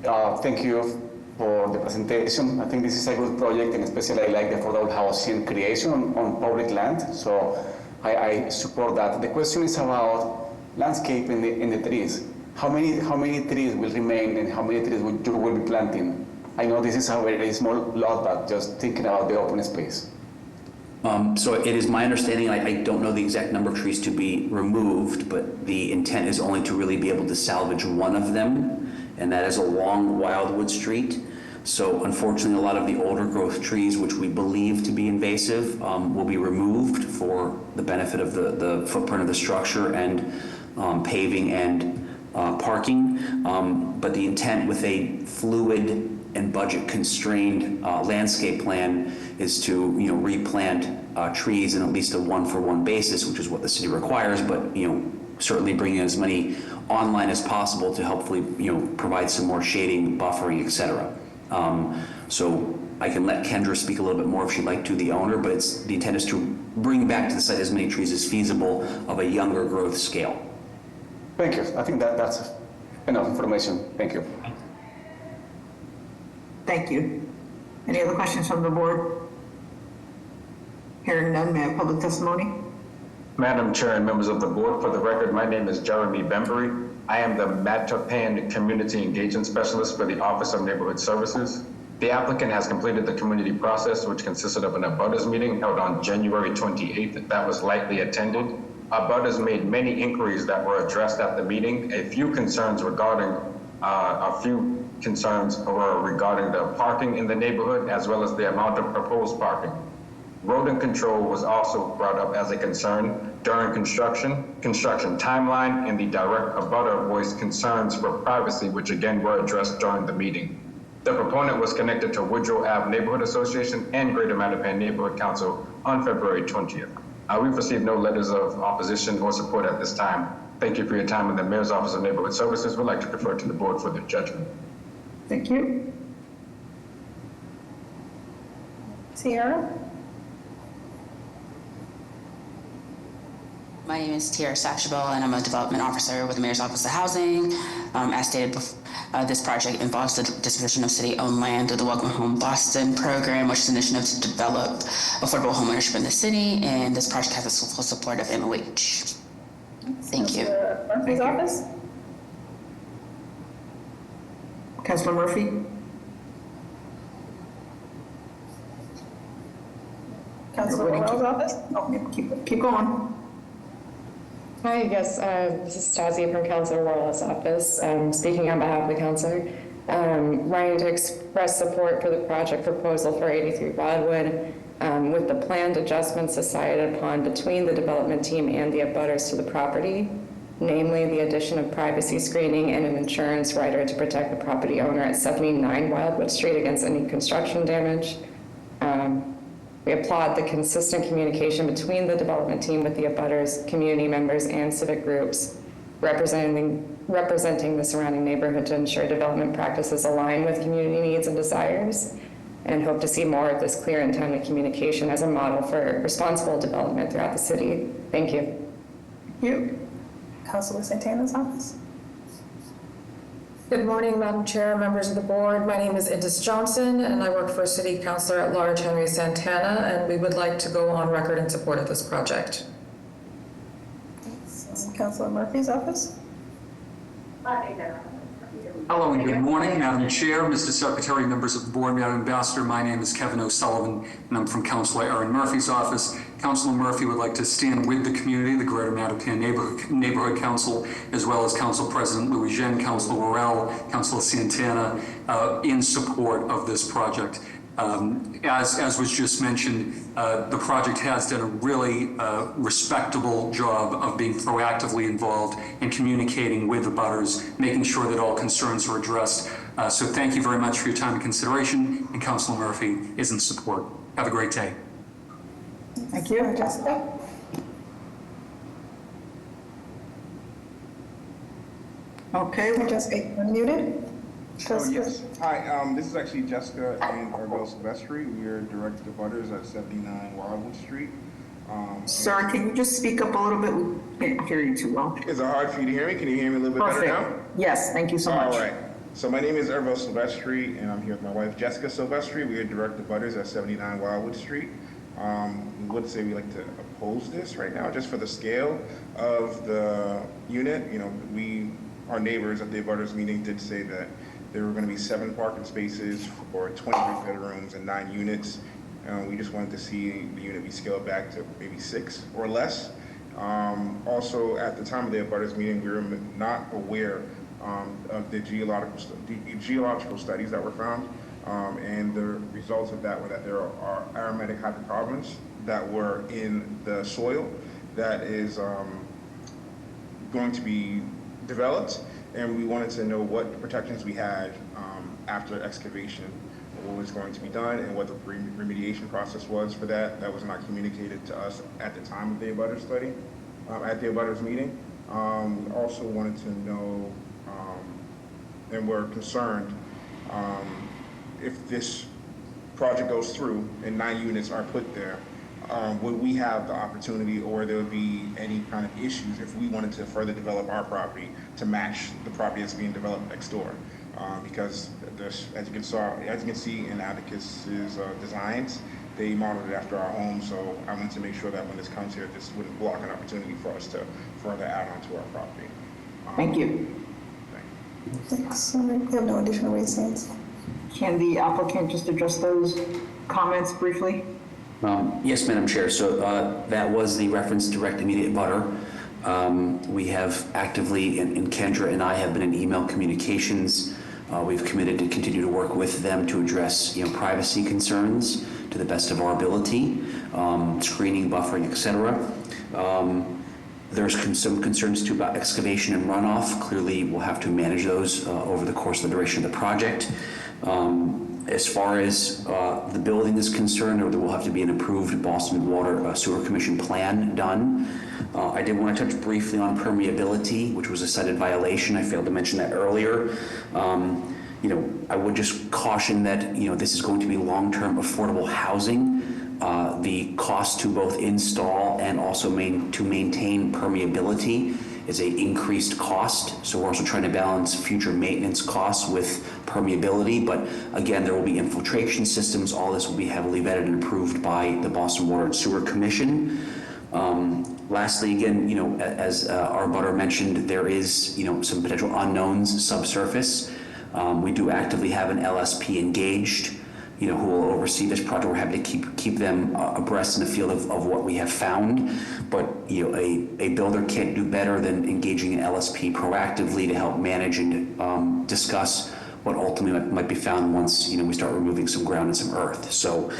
thank you for the presentation. I think this is a good project, and especially I like the affordable housing creation on public land, so I support that. The question is about landscape in the trees. How many trees will remain and how many trees you will be planting? I know this is a very small lot, but just thinking about the open space. So it is my understanding, I don't know the exact number of trees to be removed, but the intent is only to really be able to salvage one of them, and that is along Wildwood Street. So unfortunately, a lot of the older growth trees, which we believe to be invasive, will be removed for the benefit of the footprint of the structure and paving and parking. But the intent with a fluid and budget-constrained landscape plan is to, replant trees in at least a 1-for-1 basis, which is what the city requires. But certainly bringing as many online as possible to hopefully, provide some more shading, buffering, etc. So I can let Kendra speak a little bit more if she'd like to, the owner. But the intent is to bring back to the site as many trees as feasible of a younger growth scale. Thank you. I think that's enough information. Thank you. Thank you. Any other questions from the board? Hearing none, may I have public testimony? Madam Chair and members of the board, for the record, my name is Jeremy Bembury. I am the Mattapan Community Engagement Specialist for the Office of Neighborhood Services. The applicant has completed the community process, which consisted of an abutters meeting held on January 28th that was lightly attended. Abutters made many inquiries that were addressed at the meeting. A few concerns were regarding the parking in the neighborhood, as well as the amount of proposed parking. Rodent control was also brought up as a concern during construction timeline, and the direct abutter voiced concerns for privacy, which again were addressed during the meeting. The proponent was connected to Woodrow Ave Neighborhood Association and Greater Mattapan Neighborhood Council on February 20th. We've received no letters of opposition or support at this time. Thank you for your time, and the Mayor's Office of Neighborhood Services would like to refer to the board for their judgment. Thank you. Sierra? My name is Tiara Sachabo, and I'm a development officer with the Mayor's Office of Housing. As stated before, this project involves the disposition of city-owned land through the Welcome Home Boston program, which is an initiative to develop affordable homeownership in the city, and this project has the full support of MOH. Thank you. Murphy's office? Councilor Murphy? Councilor Morell's office? Oh, keep going. Hi, yes, this is Stasi from Councilor Warlow's office, speaking on behalf of the councilor. Writing to express support for the project proposal for 83 Wildwood with the planned adjustments decided upon between the development team and the abutters to the property, namely the addition of privacy screening and an insurance rider to protect the property owner at 79 Wildwood Street against any construction damage. We applaud the consistent communication between the development team with the abutters, community members, and civic groups representing the surrounding neighborhood to ensure development practices align with community needs and desires, and hope to see more of this clear and timely communication as a model for responsible development throughout the city. Thank you. Thank you. Councilor Santana's office. Good morning, Madam Chair, members of the board. My name is Indus Johnson, and I work for City Councilor at Large Henry Santana, and we would like to go on record in support of this project. Councilor Murphy's office. Hello and good morning, Madam Chair, Mr. Secretary, members of the board, Madam Ambassador. My name is Kevin O'Sullivan, and I'm from Councilor Erin Murphy's office. Councilor Murphy would like to stand with the community, the Greater Mattapan Neighborhood Council, as well as Council President Louis Jean, Councilor Worrell, Councilor Santana, in support of this project. As was just mentioned, the project has done a really respectable job of being proactively involved in communicating with the abutters, making sure that all concerns are addressed. So thank you very much for your time and consideration, and Councilor Murphy is in support. Have a great day. Thank you. Jessica. Okay, we're just unmuted. Oh, yes. Hi, this is actually Jessica and Arbel Silvestri. We are direct abutters at 79 Wildwood Street. Sir, can you just speak up a little bit? We can't hear you too well. Is it hard for you to hear me? Can you hear me a little bit Perfect. better now? Yes, thank you so much. All right. So my name is Arbel Silvestri, and I'm here with my wife, Jessica Silvestri. We are direct abutters at 79 Wildwood Street. We would say we like to oppose this right now, just for the scale of the unit. You know, our neighbors at the abutters meeting did say that there were going to be 7 parking spaces for 23 bedrooms and 9 units. We just wanted to see the unit be scaled back to maybe 6 or less. Also, at the time of the abutters meeting, we were not aware of the geological studies that were found. And the results of that were that there are aromatic hydrocarbons that were in the soil that is going to be developed, and we wanted to know what protections we had after excavation, what was going to be done, and what the remediation process was for that. That was not communicated to us at the time of the abutters study, at the abutters meeting. We also wanted to know, and we're concerned, if this project goes through and 9 units are put there, would we have the opportunity, or there would be any kind of issues if we wanted to further develop our property to match the property that's being developed next door? Because there's, as you can see in Atticus's designs, they modeled it after our home. So I want to make sure that when this comes here, this wouldn't block an opportunity for us to further add on to our property. Thank you. Thanks. We have no additional raised hands. Can the applicant just address those comments briefly? Yes, Madam Chair. So that was the reference direct immediate butter. We have actively, and Kendra and I have been in email communications. We've committed to continue to work with them to address, privacy concerns to the best of our ability, screening, buffering, etc. There's some concerns too about excavation and runoff. Clearly, we'll have to manage those over the course of the duration of the project. As far as the building is concerned, there will have to be an approved Boston Water Sewer Commission plan done. I did want to touch briefly on permeability, which was a cited violation. I failed to mention that earlier. I would just caution that, this is going to be long-term affordable housing. The cost to both install and also to maintain permeability is a increased cost. So we're also trying to balance future maintenance costs with permeability. But again, there will be infiltration systems. All this will be heavily vetted and approved by the Boston Water and Sewer Commission. Lastly, again, as our butter mentioned, there is, some potential unknowns subsurface. We do actively have an LSP engaged, who will oversee this project. We're happy to keep them abreast in the field of what we have found. But a builder can't do better than engaging an LSP proactively to help manage and discuss what ultimately might be found once we start removing some ground and some earth. So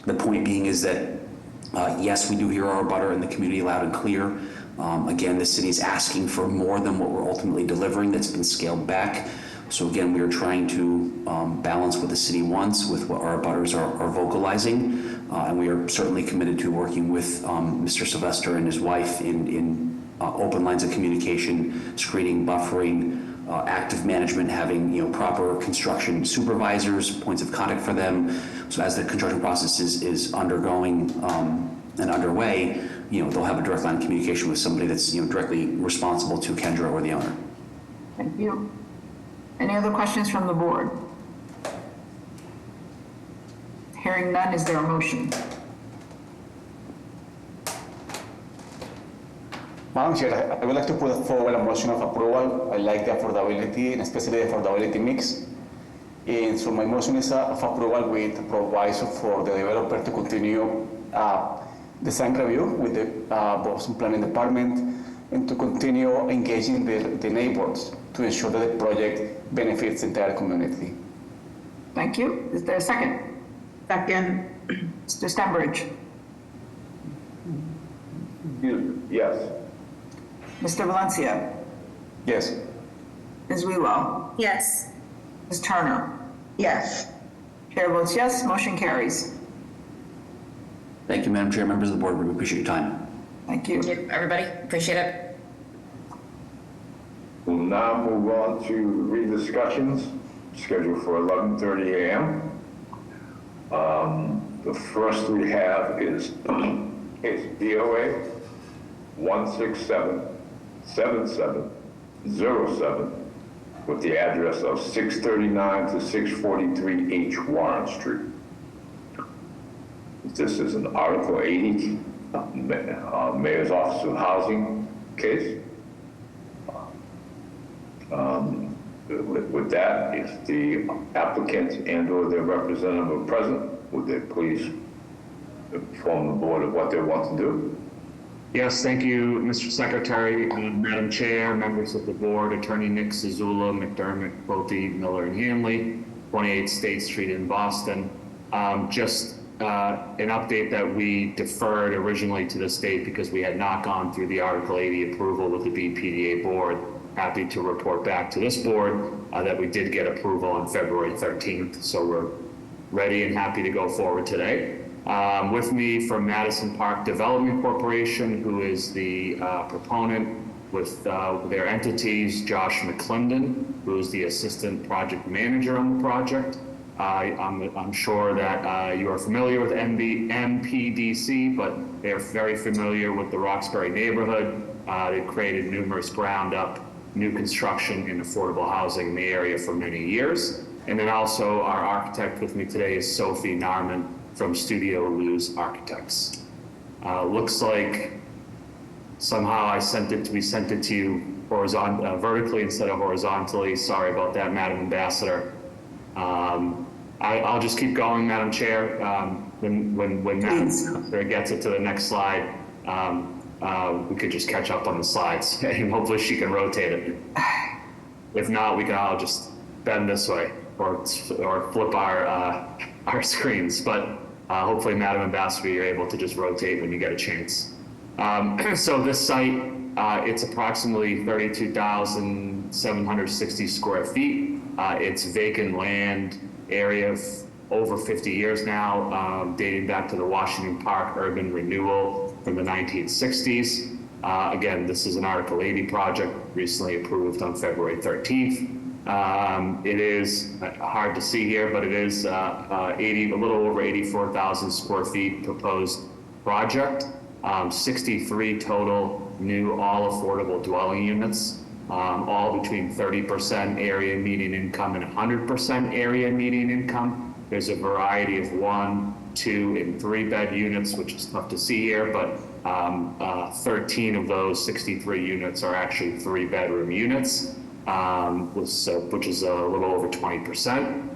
the point being is that yes, we do hear our butter in the community loud and clear. Again, the city is asking for more than what we're ultimately delivering. That's been scaled back. So again, we are trying to balance what the city wants with what our abutters are vocalizing. and we are certainly committed to working with Mr. Sylvester and his wife in open lines of communication, screening, buffering, active management, having proper construction supervisors, points of contact for them. So as the construction process is undergoing and underway, they'll have a direct line of communication with somebody that's directly responsible to Kendra or the owner. Thank you. Any other questions from the board? Hearing none, is there a motion? Madam Chair, I would like to put forward a motion of approval. I like the affordability, and especially the affordability mix. And so my motion is of approval with proviso for the developer to continue design review with the Boston Planning Department and to continue engaging the neighbors to ensure that the project benefits the entire community. Thank you. Is there a second? Second. Mr. Stenbridge. Yes. Mr. Valencia. Yes. Ms. Wheelow. Yes. Ms. Turner. Yes. Chair votes yes, motion carries. Thank you, Madam Chair, members of the board. We appreciate your time. Thank you. Thank you, everybody. Appreciate it. We'll now move on to rediscussions scheduled for 11:30 a.m. The first we have is DOA 1677707 with the address of 639 to 643 H Warren Street. This is an Article 80 Mayor's Office of Housing case. With that, if the applicant and or their representative are present, would they please inform the board of what they want to do? Yes, thank you, Mr. Secretary, Madam Chair, members of the board, Attorney Nick Zazula, McDermott, Bolte, Miller, and Hanley, 28 State Street in Boston. Just an update that we deferred originally to the state because we had not gone through the Article 80 approval with the BPDA board. Happy to report back to this board that we did get approval on February 13th. So we're ready and happy to go forward today. With me from Madison Park Development Corporation, who is the proponent with their entities, Josh McClendon, who is the assistant project manager on the project. I'm sure that you are familiar with MPDC, but they're very familiar with the Roxbury neighborhood. They've created numerous ground up new construction in affordable housing in the area for many years. And then also our architect with me today is Sophie Narman from Studio Luz Architects. Looks like somehow we sent it to you vertically instead of horizontally. Sorry about that, Madam Ambassador. I'll just keep going, Madam Chair. When Madam Ambassador gets it to the next slide, we could just catch up on the slides and hopefully she can rotate it. If not, we can all just bend this way or flip our screens. But hopefully, Madam Ambassador, you're able to just rotate when you get a chance. So this site, it's approximately 32,760 square feet. It's vacant land area of over 50 years now, dating back to the Washington Park urban renewal from the 1960s. Again, this is an Article 80 project recently approved on February 13th. It is hard to see here, but it is a little over 84,000 square feet proposed project, 63 total new all affordable dwelling units, all between 30% area median income and 100% area median income. There's a variety of 1, 2, and 3 bed units, which is tough to see here, but 13 of those 63 units are actually 3-bedroom units. Which is a little over 20%.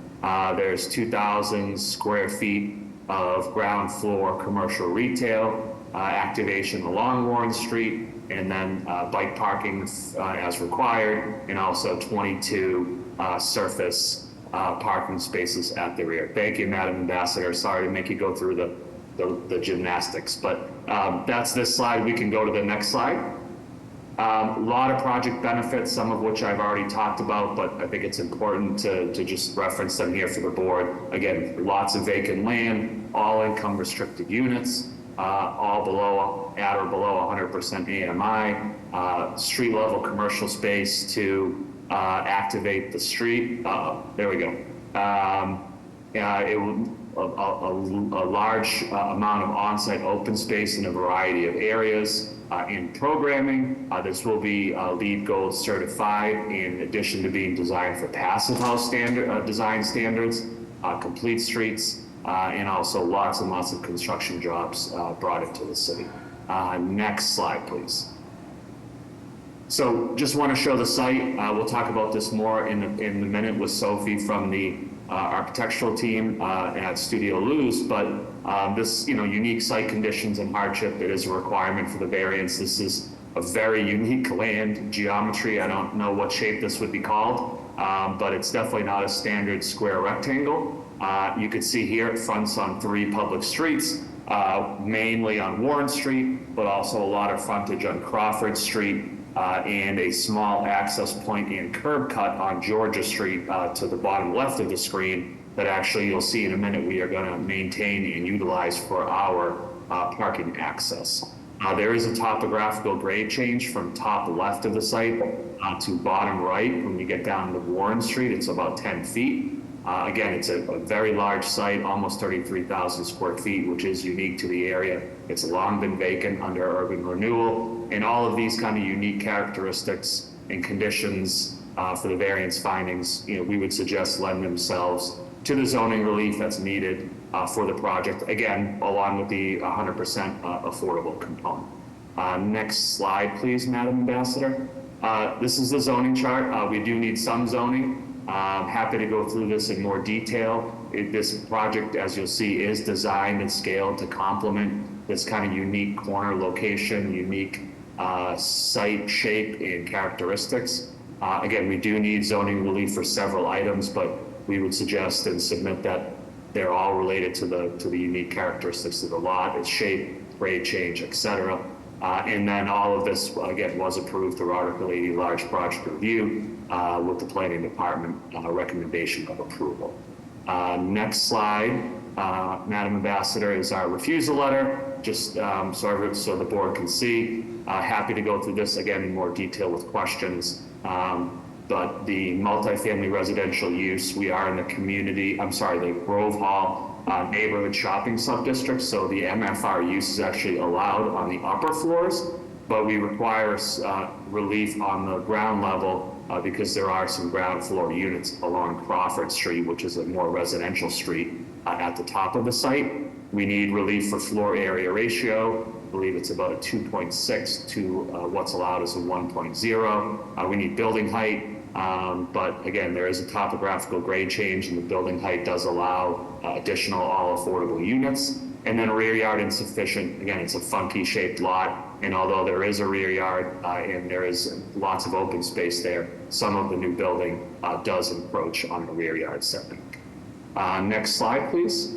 There's 2,000 square feet of ground floor commercial retail, activation along Warren Street, and then bike parking as required, and also 22 surface parking spaces at the rear. Thank you, Madam Ambassador. Sorry to make you go through the gymnastics, but that's this slide. We can go to the next slide. A lot of project benefits, some of which I've already talked about, but I think it's important to just reference them here for the board. Again, lots of vacant land, all income restricted units, all at or below 100% AMI, street level commercial space to activate the street. There we go. It will a large amount of on-site open space in a variety of areas. In programming, this will be LEED Gold certified in addition to being designed for passive house design standards, complete streets, and also lots and lots of construction jobs brought into the city. Next slide, please. So just want to show the site. We'll talk about this more in a minute with Sophie from the architectural team at Studio Luz, but this, unique site conditions and hardship, it is a requirement for the variance. This is a very unique land geometry. I don't know what shape this would be called, but it's definitely not a standard square rectangle. You can see here it fronts on 3 public streets, mainly on Warren Street, but also a lot of frontage on Crawford Street, and a small access point and curb cut on Georgia Street to the bottom left of the screen that actually you'll see in a minute we are going to maintain and utilize for our parking access. There is a topographical grade change from top left of the site to bottom right. When you get down to Warren Street, it's about 10 feet. Again, it's a very large site, almost 33,000 square feet, which is unique to the area. It's long been vacant under urban renewal, and all of these kind of unique characteristics and conditions for the variance findings, we would suggest lend themselves to the zoning relief that's needed for the project, again, along with the 100% affordable component. Next slide, please, Madam Ambassador. This is the zoning chart. We do need some zoning. I'm happy to go through this in more detail. This project, as you'll see, is designed and scaled to complement this kind of unique corner location, unique site shape and characteristics. Again, we do need zoning relief for several items, but we would suggest and submit that they're all related to the unique characteristics of the lot, its shape, grade change, etc. And then all of this, again, was approved through Article 80 large project review with the planning department recommendation of approval. Next slide, Madam Ambassador, is our refusal letter, just so the board can see. Happy to go through this again in more detail with questions. But the multifamily residential use, we are in the the Grove Hall neighborhood shopping subdistrict. So the MFR use is actually allowed on the upper floors, but we require relief on the ground level because there are some ground floor units along Crawford Street, which is a more residential street at the top of the site. We need relief for floor area ratio. I believe it's about a 2.6 to what's allowed is a 1.0. We need building height. But again, there is a topographical grade change and the building height does allow additional all affordable units. And then rear yard insufficient. Again, it's a funky shaped lot. And although there is a rear yard and there is lots of open space there, some of the new building does encroach on the rear yard setback. Next slide, please.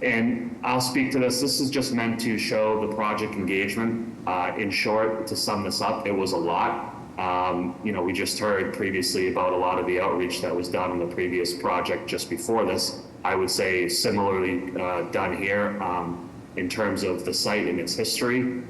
And I'll speak to this. This is just meant to show the project engagement. In short, to sum this up, it was a lot. We just heard previously about a lot of the outreach that was done on the previous project just before this. I would say similarly done here in terms of the site and its history.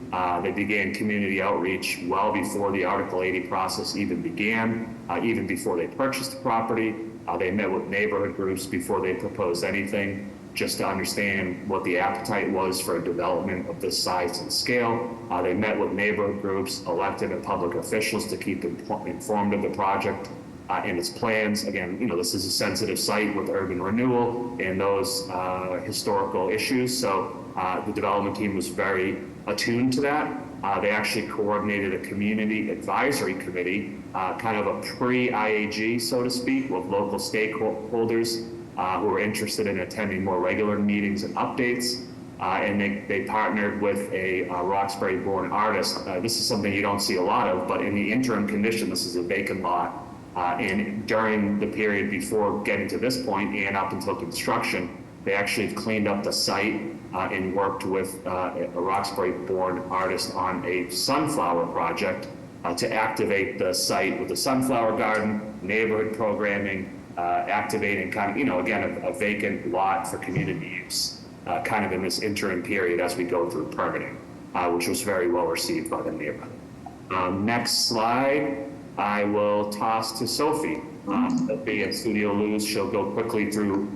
They began community outreach well before the Article 80 process even began, even before they purchased the property. They met with neighborhood groups before they proposed anything, just to understand what the appetite was for a development of this size and scale. They met with neighborhood groups, elected and public officials to keep informed of the project and its plans. Again, this is a sensitive site with urban renewal and those historical issues. So the development team was very attuned to that. They actually coordinated a community advisory committee, kind of a pre-IAG, so to speak, with local stakeholders who are interested in attending more regular meetings and updates. And they partnered with a Roxbury-born artist. This is something you don't see a lot of, but in the interim condition, this is a vacant lot. And during the period before getting to this point and up until construction, They actually have cleaned up the site and worked with a Roxbury-born artist on a sunflower project to activate the site with a sunflower garden, neighborhood programming, activating kind of, again, a vacant lot for community use, kind of in this interim period as we go through permitting, which was very well received by the neighborhood. Next slide, I will toss to Sophie. Sophie at Studio Luz. She'll go quickly through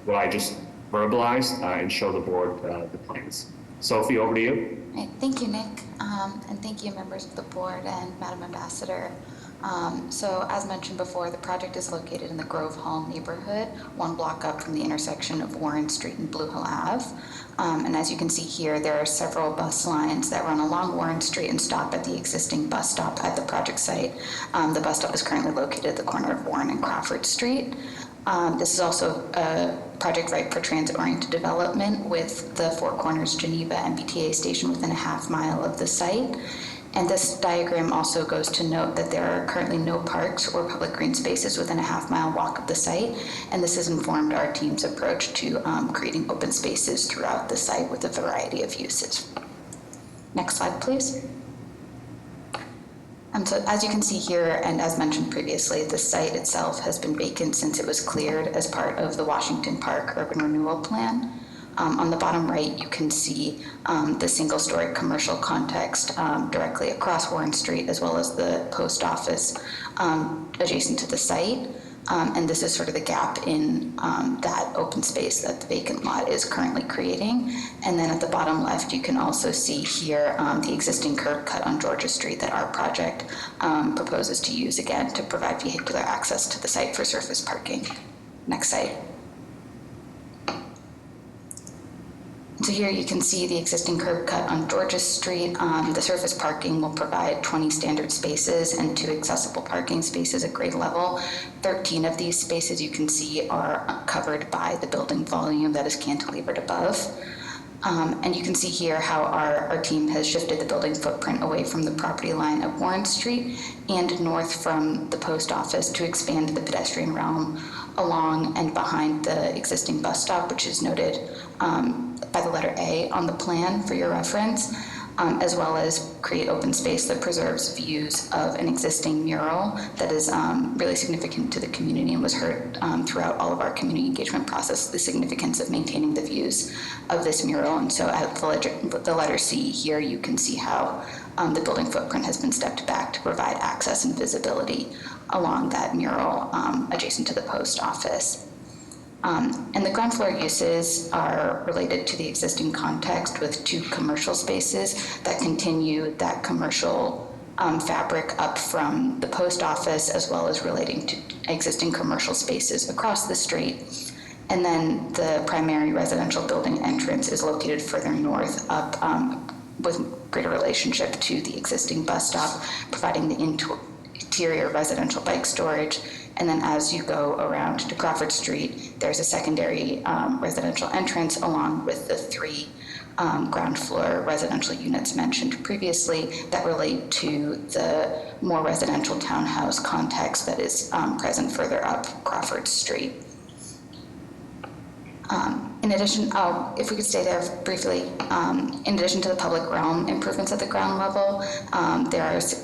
what I just verbalized and show the board the plans. Sophie, over to you. Right. Thank you, Nick, and thank you, members of the board and Madam Ambassador. So as mentioned before, the project is located in the Grove Hall neighborhood, 1 block up from the intersection of Warren Street and Blue Hill Ave. And as you can see here, there are several bus lines that run along Warren Street and stop at the existing bus stop at the project site. The bus stop is currently located at the corner of Warren and Crawford Street. This is also a project ripe for transit-oriented development with the Four Corners Geneva MBTA station within a half-mile of the site. And this diagram also goes to note that there are currently no parks or public green spaces within a half-mile walk of the site, and this has informed our team's approach to creating open spaces throughout the site with a variety of uses. Next slide, please. So as you can see here, and as mentioned previously, the site itself has been vacant since it was cleared as part of the Washington Park Urban Renewal Plan. On the bottom right, you can see the single-story commercial context directly across Warren Street, as well as the post office adjacent to the site. And this is sort of the gap in that open space that the vacant lot is currently creating. And then at the bottom left, you can also see here the existing curb cut on Georgia Street that our project proposes to use again to provide vehicular access to the site for surface parking. Next slide. So here you can see the existing curb cut on Georgia Street. The surface parking will provide 20 standard spaces and 2 accessible parking spaces at grade level. 13 of these spaces you can see are covered by the building volume that is cantilevered above. And you can see here how our team has shifted the building footprint away from the property line of Warren Street and north from the post office to expand the pedestrian realm along and behind the existing bus stop, which is noted by the letter A on the plan for your reference, as well as create open space that preserves views of an existing mural that is really significant to the community and was heard throughout all of our community engagement process, the significance of maintaining the views of this mural. And so at the letter C here, you can see how the building footprint has been stepped back to provide access and visibility along that mural adjacent to the post office. And the ground floor uses are related to the existing context with 2 commercial spaces that continue that commercial fabric up from the post office, as well as relating to existing commercial spaces across the street. And then the primary residential building entrance is located further north up with greater relationship to the existing bus stop, providing the interior residential bike storage. And then as you go around to Crawford Street, there's a secondary residential entrance along with the 3 ground floor residential units mentioned previously that relate to the more residential townhouse context that is present further up Crawford Street. In addition, if we could stay there briefly, in addition to the public realm improvements at the ground level,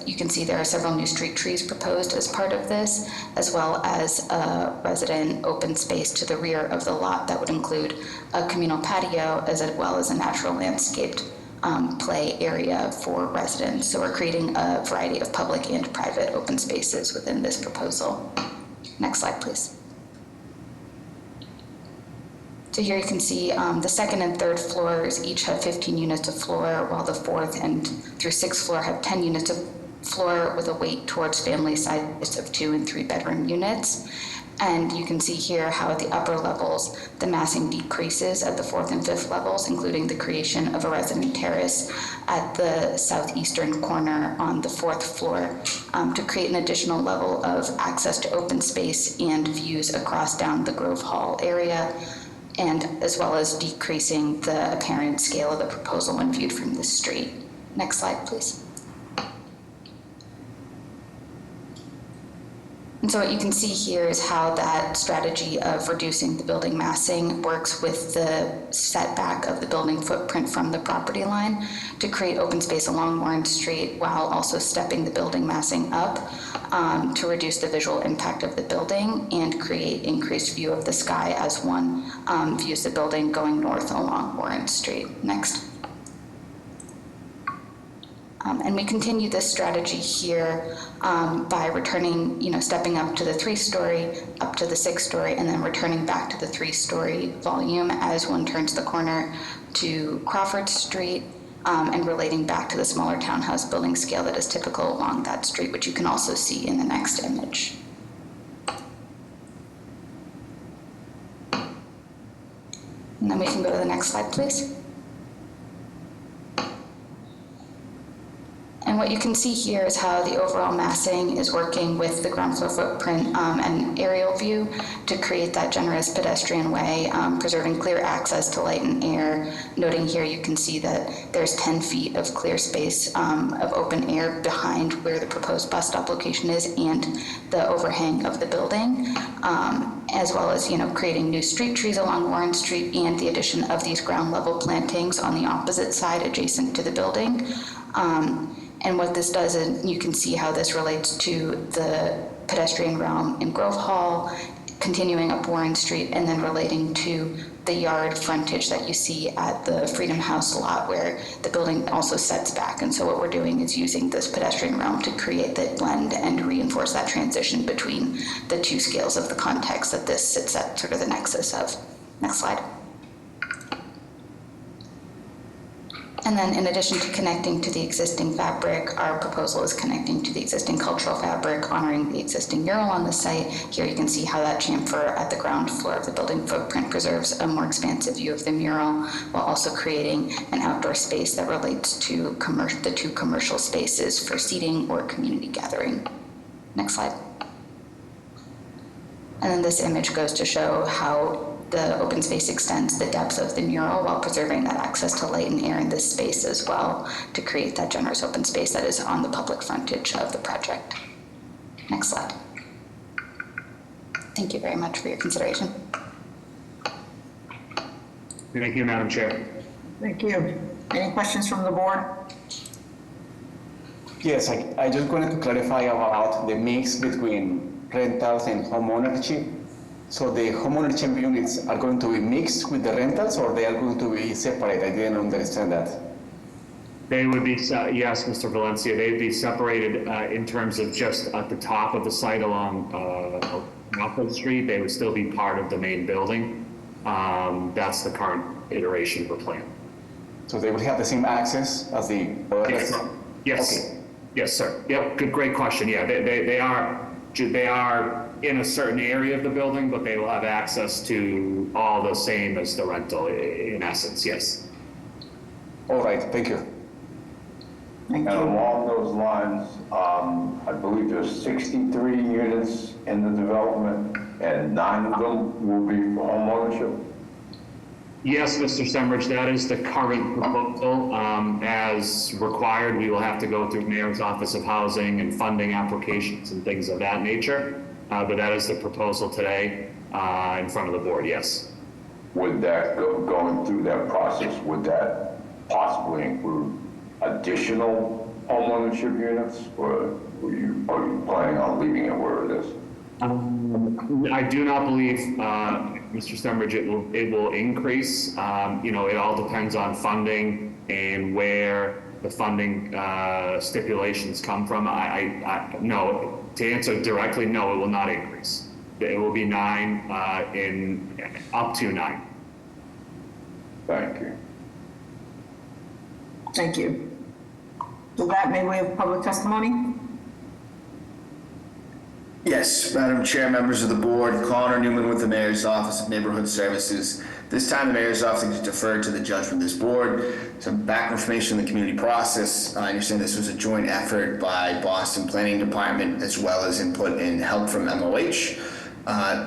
you can see there are several new street trees proposed as part of this, as well as a resident open space to the rear of the lot that would include a communal patio as well as a natural landscaped play area for residents. So we're creating a variety of public and private open spaces within this proposal. Next slide, please. So here you can see the 2nd and 3rd floors each have 15 units of floor, while the 4th and through 6th floor have 10 units of floor with a weight towards family size of 2 and 3 bedroom units. And you can see here how at the upper levels, the massing decreases at the 4th and 5th levels, including the creation of a resident terrace at the southeastern corner on the 4th floor to create an additional level of access to open space and views across down the Grove Hall area, and as well as decreasing the apparent scale of the proposal when viewed from the street. Next slide, please. And so what you can see here is how that strategy of reducing the building massing works with the setback of the building footprint from the property line to create open space along Warren Street while also stepping the building massing up to reduce the visual impact of the building and create increased view of the sky as one views the building going north along Warren Street. Next. And we continue this strategy here by returning, stepping up to the 3-story, up to the 6-story, and then returning back to the 3-story volume as one turns the corner to Crawford Street and relating back to the smaller townhouse building scale that is typical along that street, which you can also see in the next image. And then we can go to the next slide, please. And what you can see here is how the overall massing is working with the ground floor footprint and aerial view to create that generous pedestrian way, preserving clear access to light and air. Noting here, you can see that there's 10 feet of clear space of open air behind where the proposed bus stop location is and the overhang of the building, as well as, creating new street trees along Warren Street and the addition of these ground level plantings on the opposite side adjacent to the building. And what this does, and you can see how this relates to the pedestrian realm in Grove Hall, continuing up Warren Street, and then relating to the yard frontage that you see at the Freedom House lot where the building also sets back. And so what we're doing is using this pedestrian realm to create that blend and reinforce that transition between the two scales of the context that this sits at sort of the nexus of. Next slide. And then in addition to connecting to the existing fabric, our proposal is connecting to the existing cultural fabric, honoring the existing mural on the site. Here you can see how that chamfer at the ground floor of the building footprint preserves a more expansive view of the mural while also creating an outdoor space that relates to the two commercial spaces for seating or community gathering. Next slide. And then this image goes to show how the open space extends the depth of the mural while preserving that access to light and air in this space as well to create that generous open space that is on the public frontage of the project. Next slide. Thank you very much for your consideration. Thank you, Madam Chair. Thank you. Any questions from the board? Yes, I just wanted to clarify about the mix between rentals and homeownership. So the homeownership units are going to be mixed with the rentals, or they are going to be separate? I didn't understand that. They would be, yes, Mr. Valencia, they'd be separated in terms of just at the top of the site along Crawford Street. They would still be part of the main building. That's the current iteration of the plan. So they will have the same access as the other? Yes. Okay. Yes, sir. Yep. Good. Great question. Yeah, they are in a certain area of the building, but they will have access to all the same as the rental in essence. Yes. All right. Thank you. And along those lines, I believe there's 63 units in the development, and 9 of them will be for homeownership. Yes, Mr. Sembridge, that is the current proposal. As required, we will have to go through Mayor's Office of Housing and funding applications and things of that nature. But that is the proposal today in front of the board, yes. Would that, going through that process, would that possibly include additional homeownership units, or are you planning on leaving it where it is? I do not believe, Mr. Sembridge, it will increase. It all depends on funding and where the funding stipulations come from. No, to answer directly, no, it will not increase. It will be 9 up to 9. Thank you. Thank you. With that, may we have public testimony? Yes, Madam Chair, members of the board, Connor Newman with the Mayor's Office of Neighborhood Services. This time, the Mayor's Office is deferred to the judgment of this board. Some back information on the community process. I understand this was a joint effort by Boston Planning Department as well as input and help from MOH.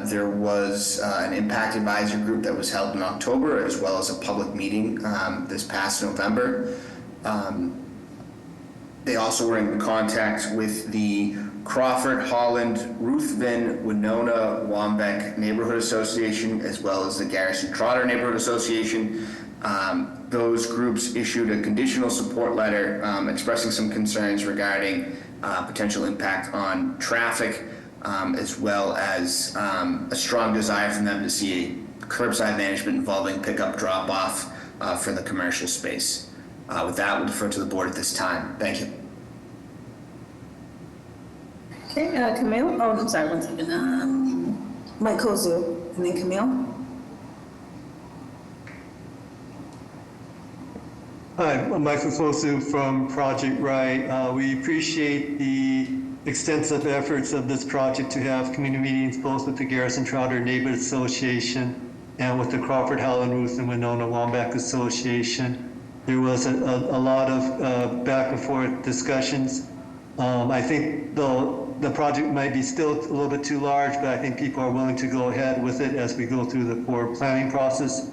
There was an impact advisory group that was held in October as well as a public meeting this past November. They also were in contact with the Crawford, Holland, Ruthven, Winona, Wambeck Neighborhood Association, as well as the Garrison Trotter Neighborhood Association. Those groups issued a conditional support letter expressing some concerns regarding potential impact on traffic, as well as a strong desire from them to see curbside management involving pickup drop-off for the commercial space. With that, we'll defer to the board at this time. Thank you. Okay, Camille, oh, I'm sorry, one second. Mike Kozu, and then Camille. Hi, I'm Michael Kosu from Project Right. We appreciate the extensive efforts of this project to have community meetings both with the Garrison Trotter Neighborhood Association and with the Crawford, Howland, Ruth, and Winona Wambeck Association. There was a lot of back and forth discussions. I think the project might be still a little bit too large, but I think people are willing to go ahead with it as we go through the core planning process.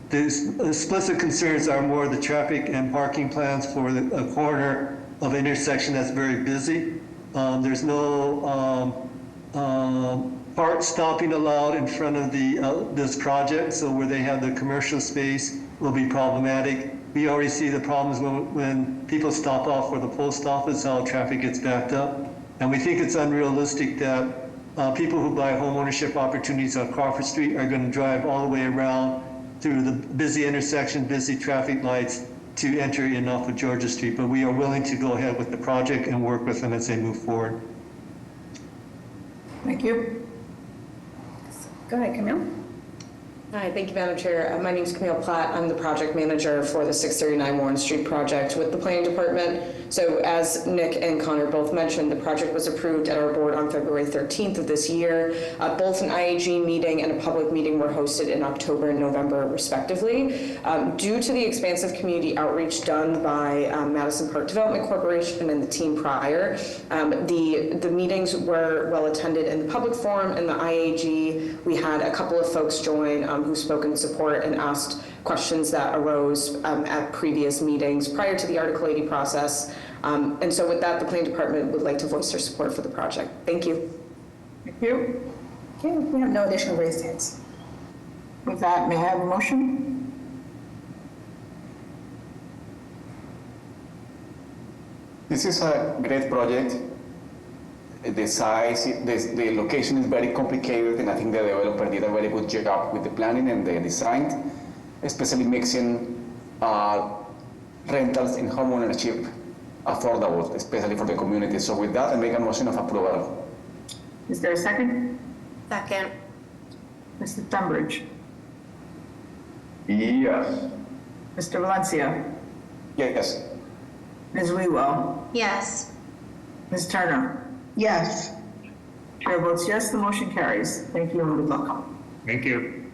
The explicit concerns are more the traffic and parking plans for a corner of intersection that's very busy. There's no park stopping allowed in front of this project, so where they have the commercial space will be problematic. We already see the problems when people stop off for the post office, how traffic gets backed up. And we think it's unrealistic that people who buy home ownership opportunities on Crawford Street are going to drive all the way around through the busy intersection, busy traffic lights to enter in off of Georgia Street. But we are willing to go ahead with the project and work with them as they move forward. Thank you. Go ahead, Camille. Hi, thank you, Madam Chair. My name is Camille Platt. I'm the project manager for the 639 Warren Street project with the planning department. So as Nick and Connor both mentioned, the project was approved at our board on February 13th of this year. Both an IAG meeting and a public meeting were hosted in October and November, respectively. Due to the expansive community outreach done by Madison Park Development Corporation and the team prior, the meetings were well attended in the public forum and the IAG. We had a couple of folks join who spoke in support and asked questions that arose at previous meetings prior to the Article 80 process. And so with that, the planning department would like to voice their support for the project. Thank you. Thank you. Okay, we have no additional raised hands. With that, may I have a motion? This is a great project. The size, the location is very complicated, and I think the developer did a very good job with the planning and the design, especially mixing rentals and homeownership affordable, especially for the community. So with that, I make a motion of approval. Is there a second? Second. Mr. Tunbridge. Yes. Mr. Valencia. Yes. Ms. Wewell. Yes. Ms. Turner. Yes. Chair votes yes, the motion carries. Thank you and good luck. Thank you.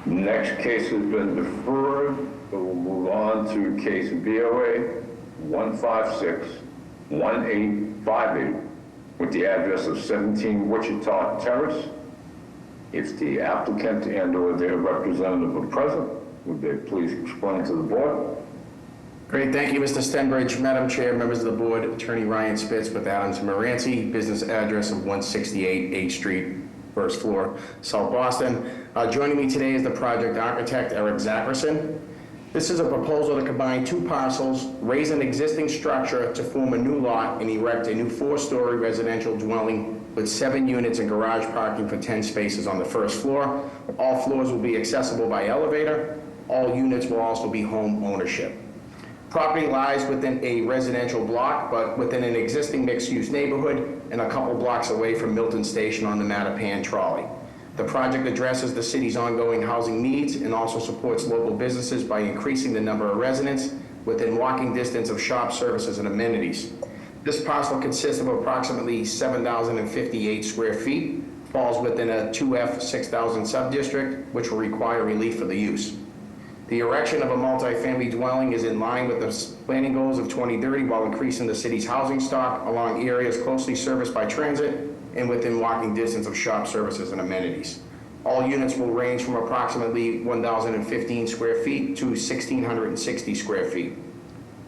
Next case has been deferred, so we'll move on to case BOA 1561858 with the address of 17 Wichita Terrace. If the applicant and/or their representative are present, would they please explain to the board? Great, thank you, Mr. Stenbridge. Madam Chair, members of the board, Attorney Ryan Spitz with Adams and Moranci, business address of 168 8th Street, first floor, South Boston. Joining me today is the project architect, Eric Zackerson. This is a proposal to combine two parcels, raise an existing structure to form a new lot, and erect a new 4-story residential dwelling with 7 units and garage parking for 10 spaces on the first floor. All floors will be accessible by elevator. All units will also be home ownership. Property lies within a residential block, but within an existing mixed-use neighborhood and a couple blocks away from Milton Station on the Mattapan Trolley. The project addresses the city's ongoing housing needs and also supports local businesses by increasing the number of residents within walking distance of shop services and amenities. This parcel consists of approximately 7,058 square feet, falls within a 2F 6,000 subdistrict, which will require relief for the use. The erection of a multifamily dwelling is in line with the planning goals of 2030 while increasing the city's housing stock along areas closely serviced by transit and within walking distance of shop services and amenities. All units will range from approximately 1,015 square feet to 1,660 square feet.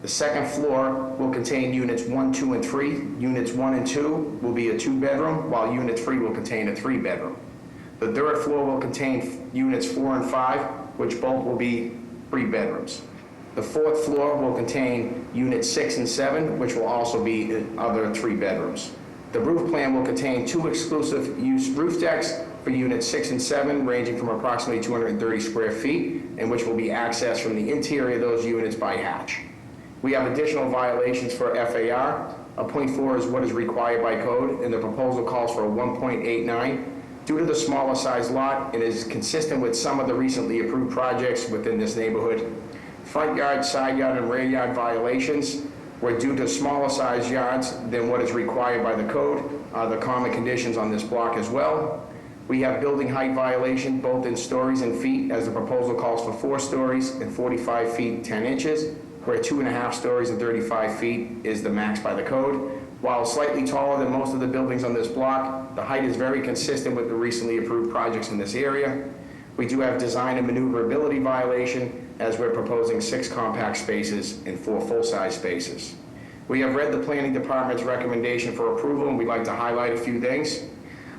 The second floor will contain units 1, 2, and 3. Units 1 and 2 will be a 2-bedroom, while unit 3 will contain a 3-bedroom. The third floor will contain units 4 and 5, which both will be 3 bedrooms. The fourth floor will contain units 6 and 7, which will also be other 3 bedrooms. The roof plan will contain 2 exclusive use roof decks for units 6 and 7, ranging from approximately 230 square feet, and which will be accessed from the interior of those units by hatch. We have additional violations for FAR. A .4 is what is required by code, and the proposal calls for a 1.89. Due to the smaller size lot, it is consistent with some of the recently approved projects within this neighborhood. Front yard, side yard, and rear yard violations were due to smaller size yards than what is required by the code, the common conditions on this block as well. We have building height violation both in stories and feet, as the proposal calls for 4 stories and 45 feet 10 inches, where 2.5 stories and 35 feet is the max by the code. While slightly taller than most of the buildings on this block, the height is very consistent with the recently approved projects in this area. We do have design and maneuverability violation, as we're proposing 6 compact spaces and 4 full-size spaces. We have read the planning department's recommendation for approval, and we'd like to highlight a few things.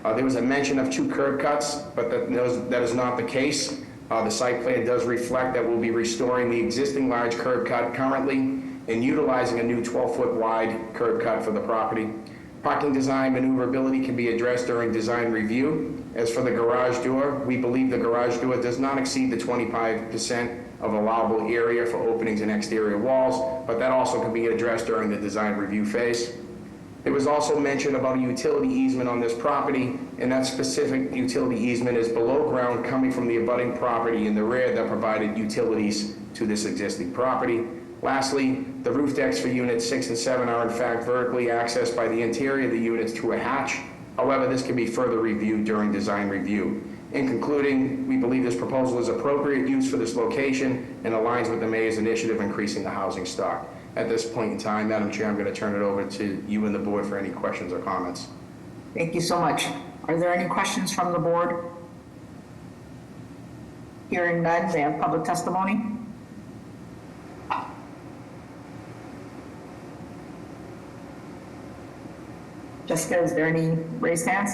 There was a mention of 2 curb cuts, but that is not the case. The site plan does reflect that we'll be restoring the existing large curb cut currently and utilizing a new 12-foot wide curb cut for the property. Parking design maneuverability can be addressed during design review. As for the garage door, we believe the garage door does not exceed the 25% of allowable area for openings and exterior walls, but that also can be addressed during the design review phase. There was also mention about a utility easement on this property, and that specific utility easement is below ground coming from the abutting property in the rear that provided utilities to this existing property. Lastly, the roof decks for units 6 and 7 are in fact vertically accessed by the interior of the units through a hatch. However, this can be further reviewed during design review. In concluding, we believe this proposal is appropriate use for this location and aligns with the mayor's initiative increasing the housing stock. At this point in time, Madam Chair, I'm going to turn it over to you and the board for any questions or comments. Thank you so much. Are there any questions from the board? Hearing none, they have public testimony. Jessica, is there any raised hands?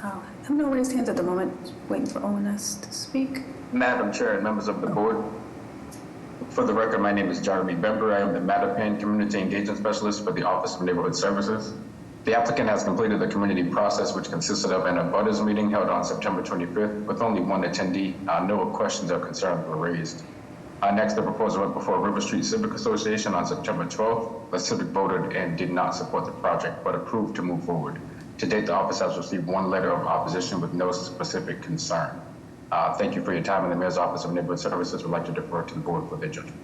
I have no raised hands at the moment. Waiting for ONS to speak. Madam Chair and members of the board, for the record, my name is Jeremy Bember. I am the Mattapan Community Engagement Specialist for the Office of Neighborhood Services. The applicant has completed the community process, which consisted of an abutters meeting held on September 25th with only 1 attendee. No questions or concerns were raised. Next, the proposal went before River Street Civic Association on September 12th. The Civic voted and did not support the project, but approved to move forward. To date, the office has received 1 letter of opposition with no specific concern. Thank you for your time, and the Mayor's Office of Neighborhood Services would like to defer to the board for their judgment.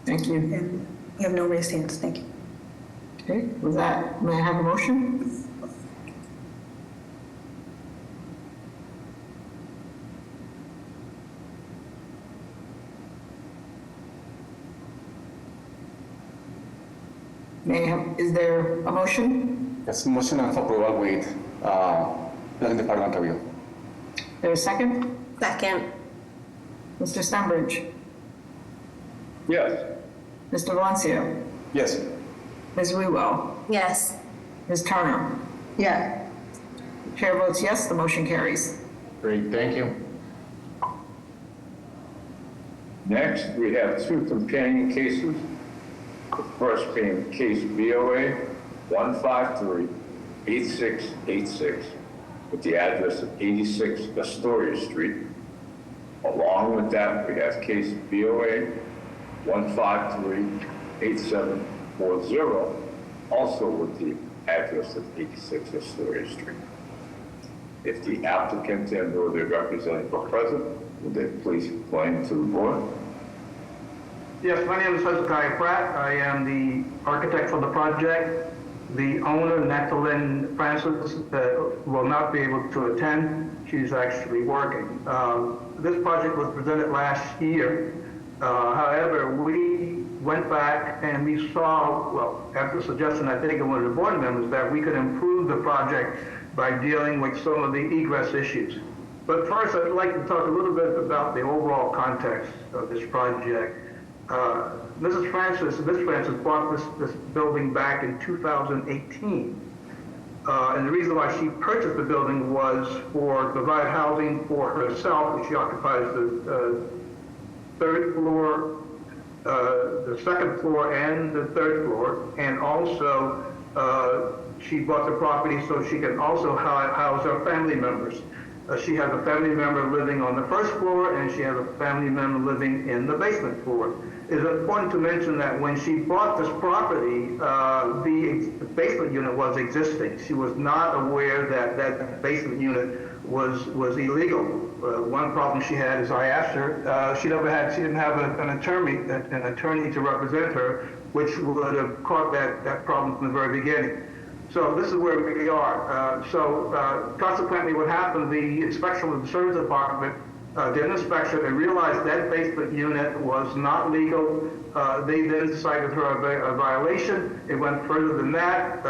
Thank you. And we have no raised hands. Thank you. Okay, with that, may I have a motion? Is there a motion? Yes, motion of approval with planning department review. There a second? Second. Mr. Stenbridge? Yes. Mr. Valencia? Yes. Ms. Wewell? Yes. Ms. Turner? Yeah. Chair votes yes, the motion carries. Great, thank you. Next, we have 2 companion cases. The first being case BOA 153-8686 with the address of 86 Astoria Street. Along with that, we have case BOA 153-8740, also with the address of 86 Astoria Street. If the applicant and or their representative are present, would they please explain to the board? Yes, my name is Hezekiah Pratt. I am the architect for the project. The owner, Nathalie Francis, will not be able to attend. She's actually working. This project was presented last year. However, we went back and we saw, well, after the suggestion, I think, of one of the board members, that we could improve the project by dealing with some of the egress issues. But first, I'd like to talk a little bit about the overall context of this project. Miss Francis bought this building back in 2018. And the reason why she purchased the building was for provide housing for herself, which she occupies the third floor, the second floor, and the third floor. And also, she bought the property so she can also house her family members. She has a family member living on the first floor, and she has a family member living in the basement floor. It's important to mention that when she bought this property, the basement unit was existing. She was not aware that that basement unit was illegal. One problem she had is I asked her, she didn't have an attorney to represent her, which would have caught that problem from the very beginning. So this is where we are. Consequently, what happened, the inspection with the service department did an inspection and realized that basement unit was not legal. They then cited her a violation. It went further than that.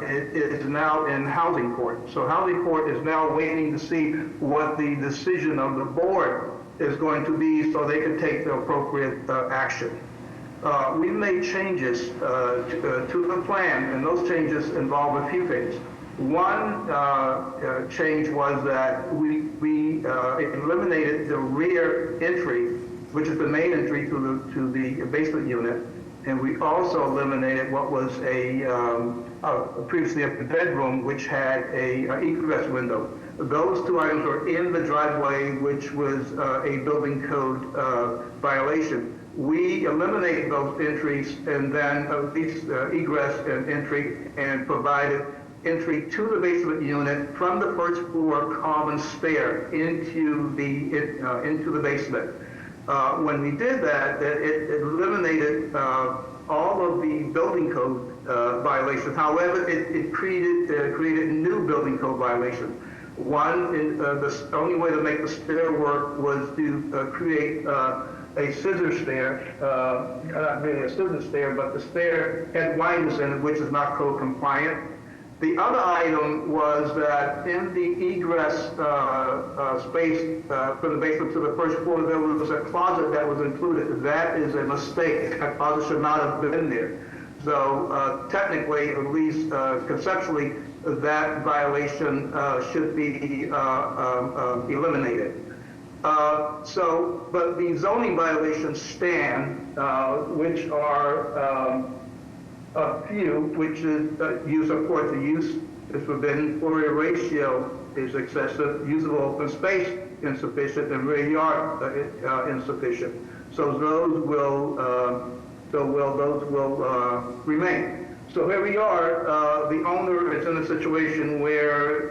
It is now in housing court. So housing court is now waiting to see what the decision of the board is going to be so they can take the appropriate action. We made changes to the plan, and those changes involve a few things. One change was that we eliminated the rear entry, which is the main entry to the basement unit, and we also eliminated what was previously a bedroom, which had a egress window. Those two items were in the driveway, which was a building code violation. We eliminated those entries and then egress and entry, and provided entry to the basement unit from the first floor common stair into the basement. When we did that, it eliminated all of the building code violations. However, it created new building code violations. One, the only way to make the stair work was to create a scissor stair, not really a scissor stair, but the stair had windings in it, which is not code compliant. The other item was that in the egress space from the basement to the first floor, there was a closet that was included. That is a mistake. That closet should not have been there. So technically, at least conceptually, that violation should be eliminated. But the zoning violations stand, which are a few, which is use of course the use is forbidden, floor area ratio is excessive, usable open space insufficient, and rear yard insufficient. So those will remain. So here we are. The owner is in a situation where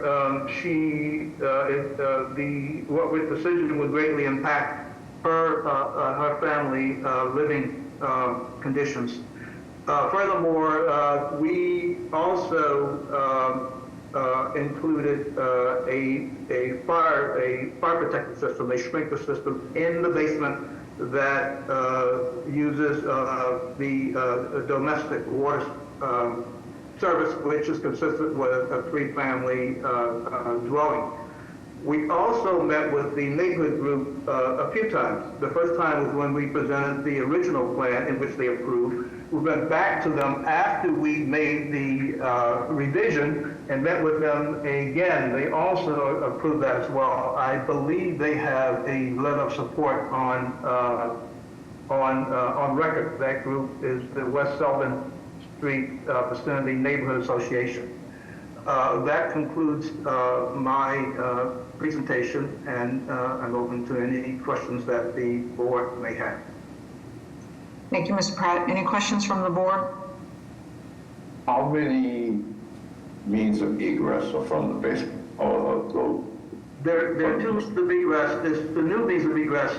what decision would greatly impact her family living conditions. Furthermore, we also included a fire protection system, a sprinkler system in the basement that uses the domestic water service, which is consistent with a three-family dwelling. We also met with the neighborhood group a few times. The first time was when we presented the original plan in which they approved. We went back to them after we made the revision and met with them again. They also approved that as well. I believe they have a letter of support on record. That group is the West Sullivan Street Vicinity Neighborhood Association. That concludes my presentation, and I'm open to any questions that the board may have. Thank you, Mr. Pratt. Any questions from the board? How many means of egress are from the basement? There are two means of egress. There's the new means of egress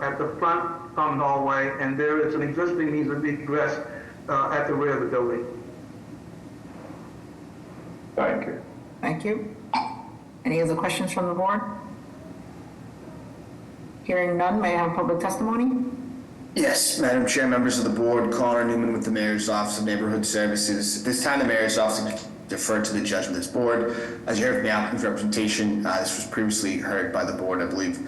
at the front common hallway, and there is an existing means of egress at the rear of the building. Thank you. Thank you. Any other questions from the board? Hearing none, may I have public testimony? Yes, Madam Chair, members of the board, Connor Newman with the Mayor's Office of Neighborhood Services. At this time, the Mayor's Office deferred to the judgment of this board. As you heard from the applicant's representation, this was previously heard by the board, I believe,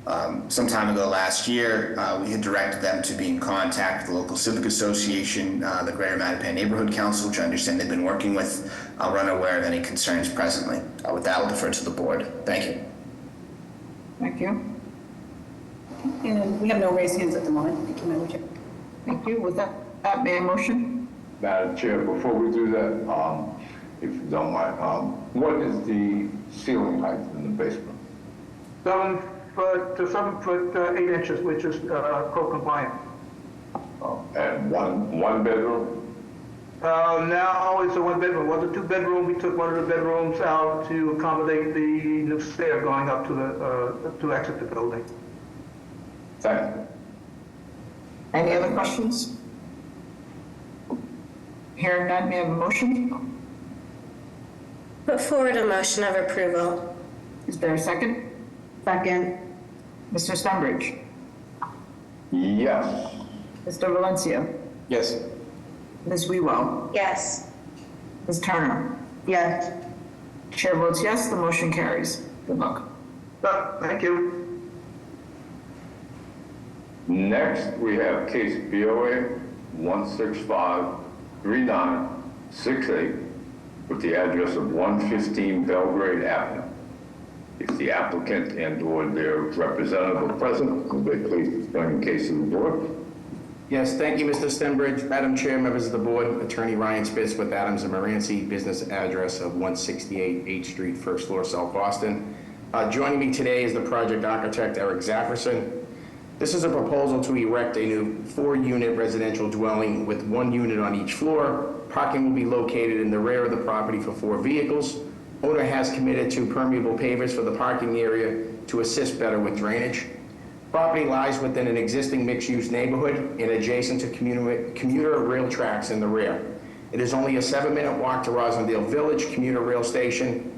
Some time ago last year, we had directed them to be in contact with the local civic association, the Greater Mattapan Neighborhood Council, which I understand they've been working with. We're unaware of any concerns presently. With that, I'll defer to the board. Thank you. Thank you. And we have no raised hands at the moment. Thank you, Madam Chair. Thank you. With that, may I motion? Madam Chair, before we do that, if you don't mind, what is the ceiling height in the basement? 7 foot to 7 foot 8 inches, which is code compliant. And one bedroom? Now it's a 1 bedroom. It was a 2 bedroom. We took one of the bedrooms out to accommodate the new stair going up to the to exit the building. Thank you. Any other questions? Hearing none, may I have a motion? Put forward a motion of approval. Is there a second? Second. Mr. Stenbridge? Yes. Mr. Valencia? Yes. Ms. Wewell? Yes. Ms. Turner? Yes. Chair votes yes, the motion carries. Good luck. Thank you. Next, we have case BOA 1653968 with the address of 115 Belgrade Avenue. If the applicant and/or their representative are present, will they please explain the case to the board? Yes, thank you, Mr. Stenbridge. Madam Chair, members of the board, Attorney Ryan Spitz with Adams and Moranci, business address of 168 8th Street, first floor, South Boston. Joining me today is the project architect, Eric Zafferson. This is a proposal to erect a new 4-unit residential dwelling with 1 unit on each floor. Parking will be located in the rear of the property for 4 vehicles. Owner has committed to permeable pavers for the parking area to assist better with drainage. Property lies within an existing mixed-use neighborhood and adjacent to commuter rail tracks in the rear. It is only a 7-minute walk to Rosendale Village commuter rail station.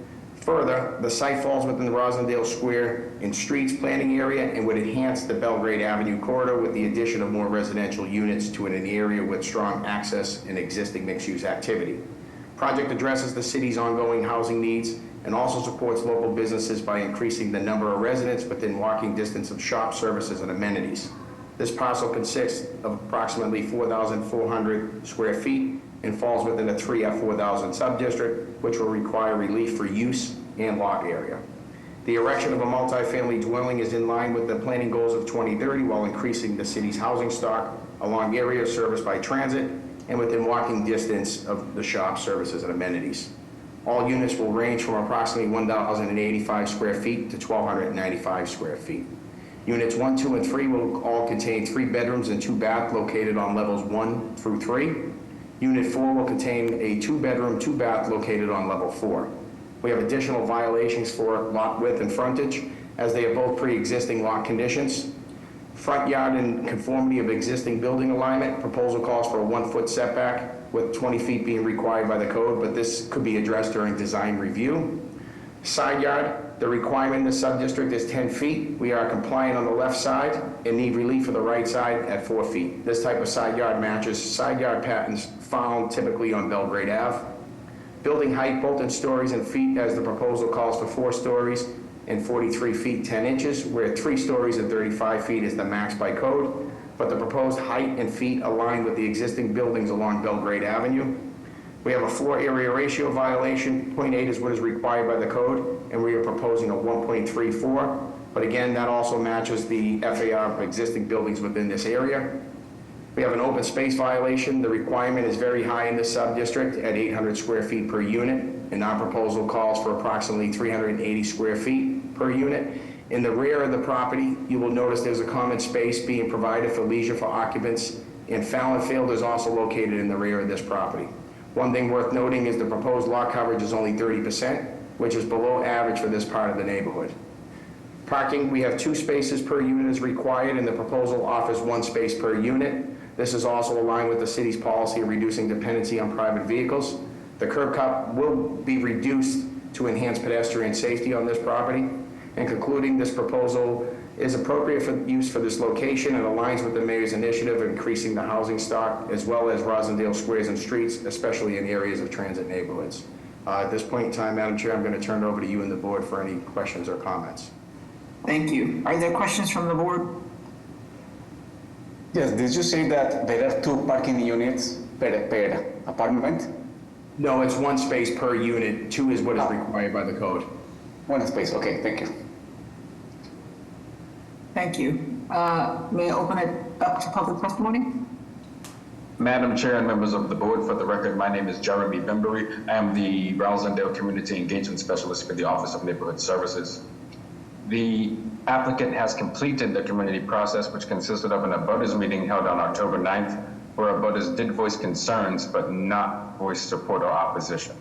Further, the site falls within the Rosendale Square and Streets planning area and would enhance the Belgrade Avenue corridor with the addition of more residential units to an area with strong access and existing mixed-use activity. Project addresses the city's ongoing housing needs and also supports local businesses by increasing the number of residents within walking distance of shop services and amenities. This parcel consists of approximately 4,400 square feet and falls within a 3F4000 subdistrict, which will require relief for use and lot area. The erection of a multifamily dwelling is in line with the planning goals of 2030 while increasing the city's housing stock along areas serviced by transit and within walking distance of the shop services and amenities. All units will range from approximately 1,085 square feet to 1,295 square feet. Units 1, 2, and 3 will all contain 3 bedrooms and 2 baths located on levels 1 through 3. Unit 4 will contain a 2-bedroom, 2-bath located on level 4. We have additional violations for lot width and frontage, as they are both pre-existing lot conditions. Front yard in conformity of existing building alignment. Proposal calls for a 1-foot setback, with 20 feet being required by the code, but this could be addressed during design review. Side yard, the requirement in the sub-district is 10 feet. We are compliant on the left side and need relief for the right side at 4 feet. This type of side yard matches side yard patterns found typically on Belgrade Ave. Building height, both in stories and feet, as the proposal calls for 4 stories and 43 feet 10 inches, where 3 stories and 35 feet is the max by code, but the proposed height and feet align with the existing buildings along Belgrade Avenue. We have a floor area ratio violation. 0.8 is what is required by the code, and we are proposing a 1.34. But again, that also matches the FAR of existing buildings within this area. We have an open space violation. The requirement is very high in this sub-district at 800 square feet per unit, and our proposal calls for approximately 380 square feet per unit. In the rear of the property, you will notice there's a common space being provided for leisure for occupants, and Fallon Field is also located in the rear of this property. One thing worth noting is the proposed lot coverage is only 30%, which is below average for this part of the neighborhood. Parking, we have 2 spaces per unit is required, and the proposal offers 1 space per unit. This is also aligned with the city's policy of reducing dependency on private vehicles. The curb cut will be reduced to enhance pedestrian safety on this property. And concluding, this proposal is appropriate for use for this location and aligns with the mayor's initiative of increasing the housing stock as well as Rosendale squares and streets, especially in areas of transit neighborhoods. At this point in time, Madam Chair, I'm going to turn it over to you and the board for any questions or comments. Thank you. Are there questions from the board? Yes, did you say that there are 2 parking units per apartment? No, it's 1 space per unit. 2 is what is required by the code. 1 space, okay, thank you. Thank you. May I open it up to public testimony? Madam Chair and members of the board, for the record, my name is Jeremy Bembury. I am the Rosendale Community Engagement Specialist for the Office of Neighborhood Services. The applicant has completed the community process, which consisted of an abutters meeting held on October 9th, where abutters did voice concerns, but not voice support or opposition.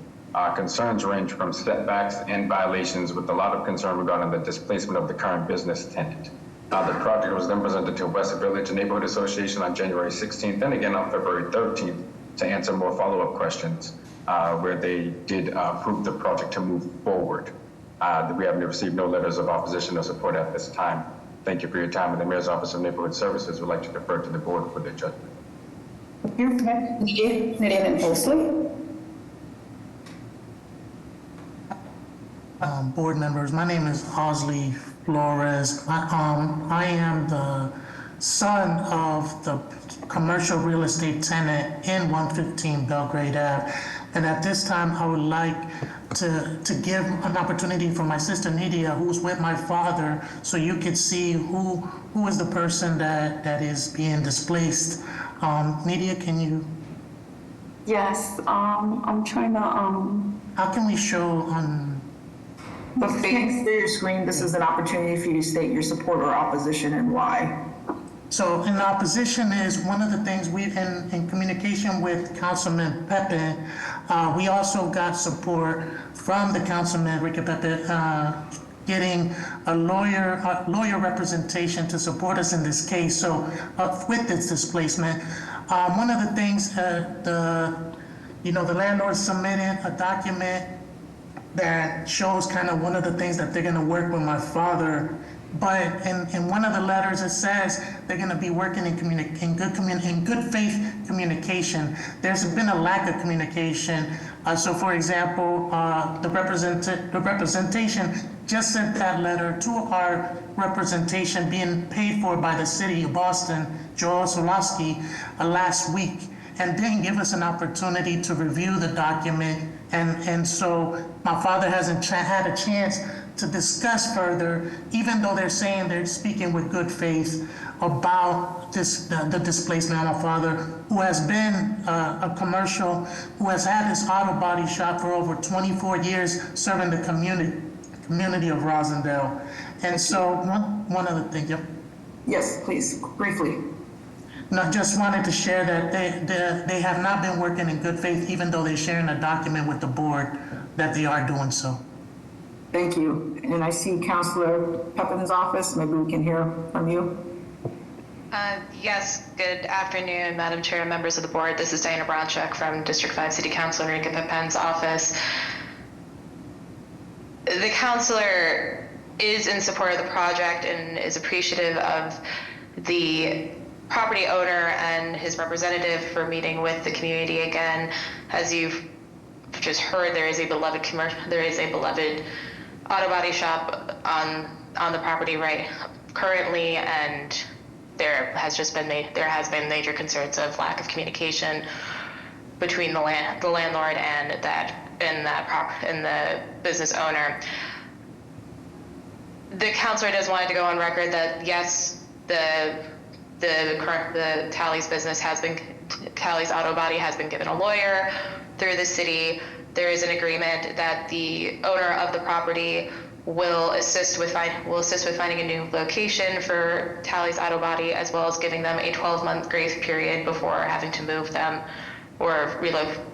Concerns range from setbacks and violations, with a lot of concern regarding the displacement of the current business tenant. The project was then presented to West Village Neighborhood Association on January 16th and again on February 13th to answer more follow-up questions, where they did approve the project to move forward. We have received no letters of opposition or support at this time. Thank you for your time, and the Mayor's Office of Neighborhood Services would like to defer to the board for their judgment. Thank you. Nadia Mosley. Board members, my name is Osley Flores. I am the son of the commercial real estate tenant in 115 Belgrade Ave. And at this time, I would like to give an opportunity for my sister Nidia, who's with my father, so you could see who is the person that is being displaced. Nidia, can you? Yes, I'm trying to, How can we show on? the face through your screen, this is an opportunity for you to state your support or opposition and why. So in opposition is one of the things we've in communication with Councilman Pepe. We also got support from the Councilman Ricky Pepe, getting a lawyer representation to support us in this case. So with this displacement, one of the things the landlord submitted a document that shows kind of one of the things that they're going to work with my father. But in one of the letters, it says they're going to be working in good faith communication. There's been a lack of communication. So, for example, the representation just sent that letter to our representation being paid for by the city of Boston, Joel Solowski, last week, and didn't give us an opportunity to review the document. And so my father hasn't had a chance to discuss further, even though they're saying they're speaking with good faith about the displacement of my father, who has been a commercial, who has had his auto body shop for over 24 years, serving the community of Rosendale. And so one other thing. Yep. Yes, please, briefly. No, just wanted to share that they have not been working in good faith, even though they're sharing a document with the board that they are doing so. Thank you. And I see Councilor Pepin's office. Maybe we can hear from you. Yes, good afternoon, Madam Chair and members of the board. This is Diana Brownchuk from District 5 City Councilor Enrique Pepin's office. The councilor is in support of the project and is appreciative of the property owner and his representative for meeting with the community again. As you've just heard, there is a beloved auto body shop on the property right currently, and there has been major concerns of lack of communication between the landlord and the business owner. The councilor does want to go on record that yes, the Talley's Talley's Auto Body has been given a lawyer through the city. There is an agreement that the owner of the property will assist with finding a new location for Talley's Auto Body, as well as giving them a 12-month grace period before having to move them or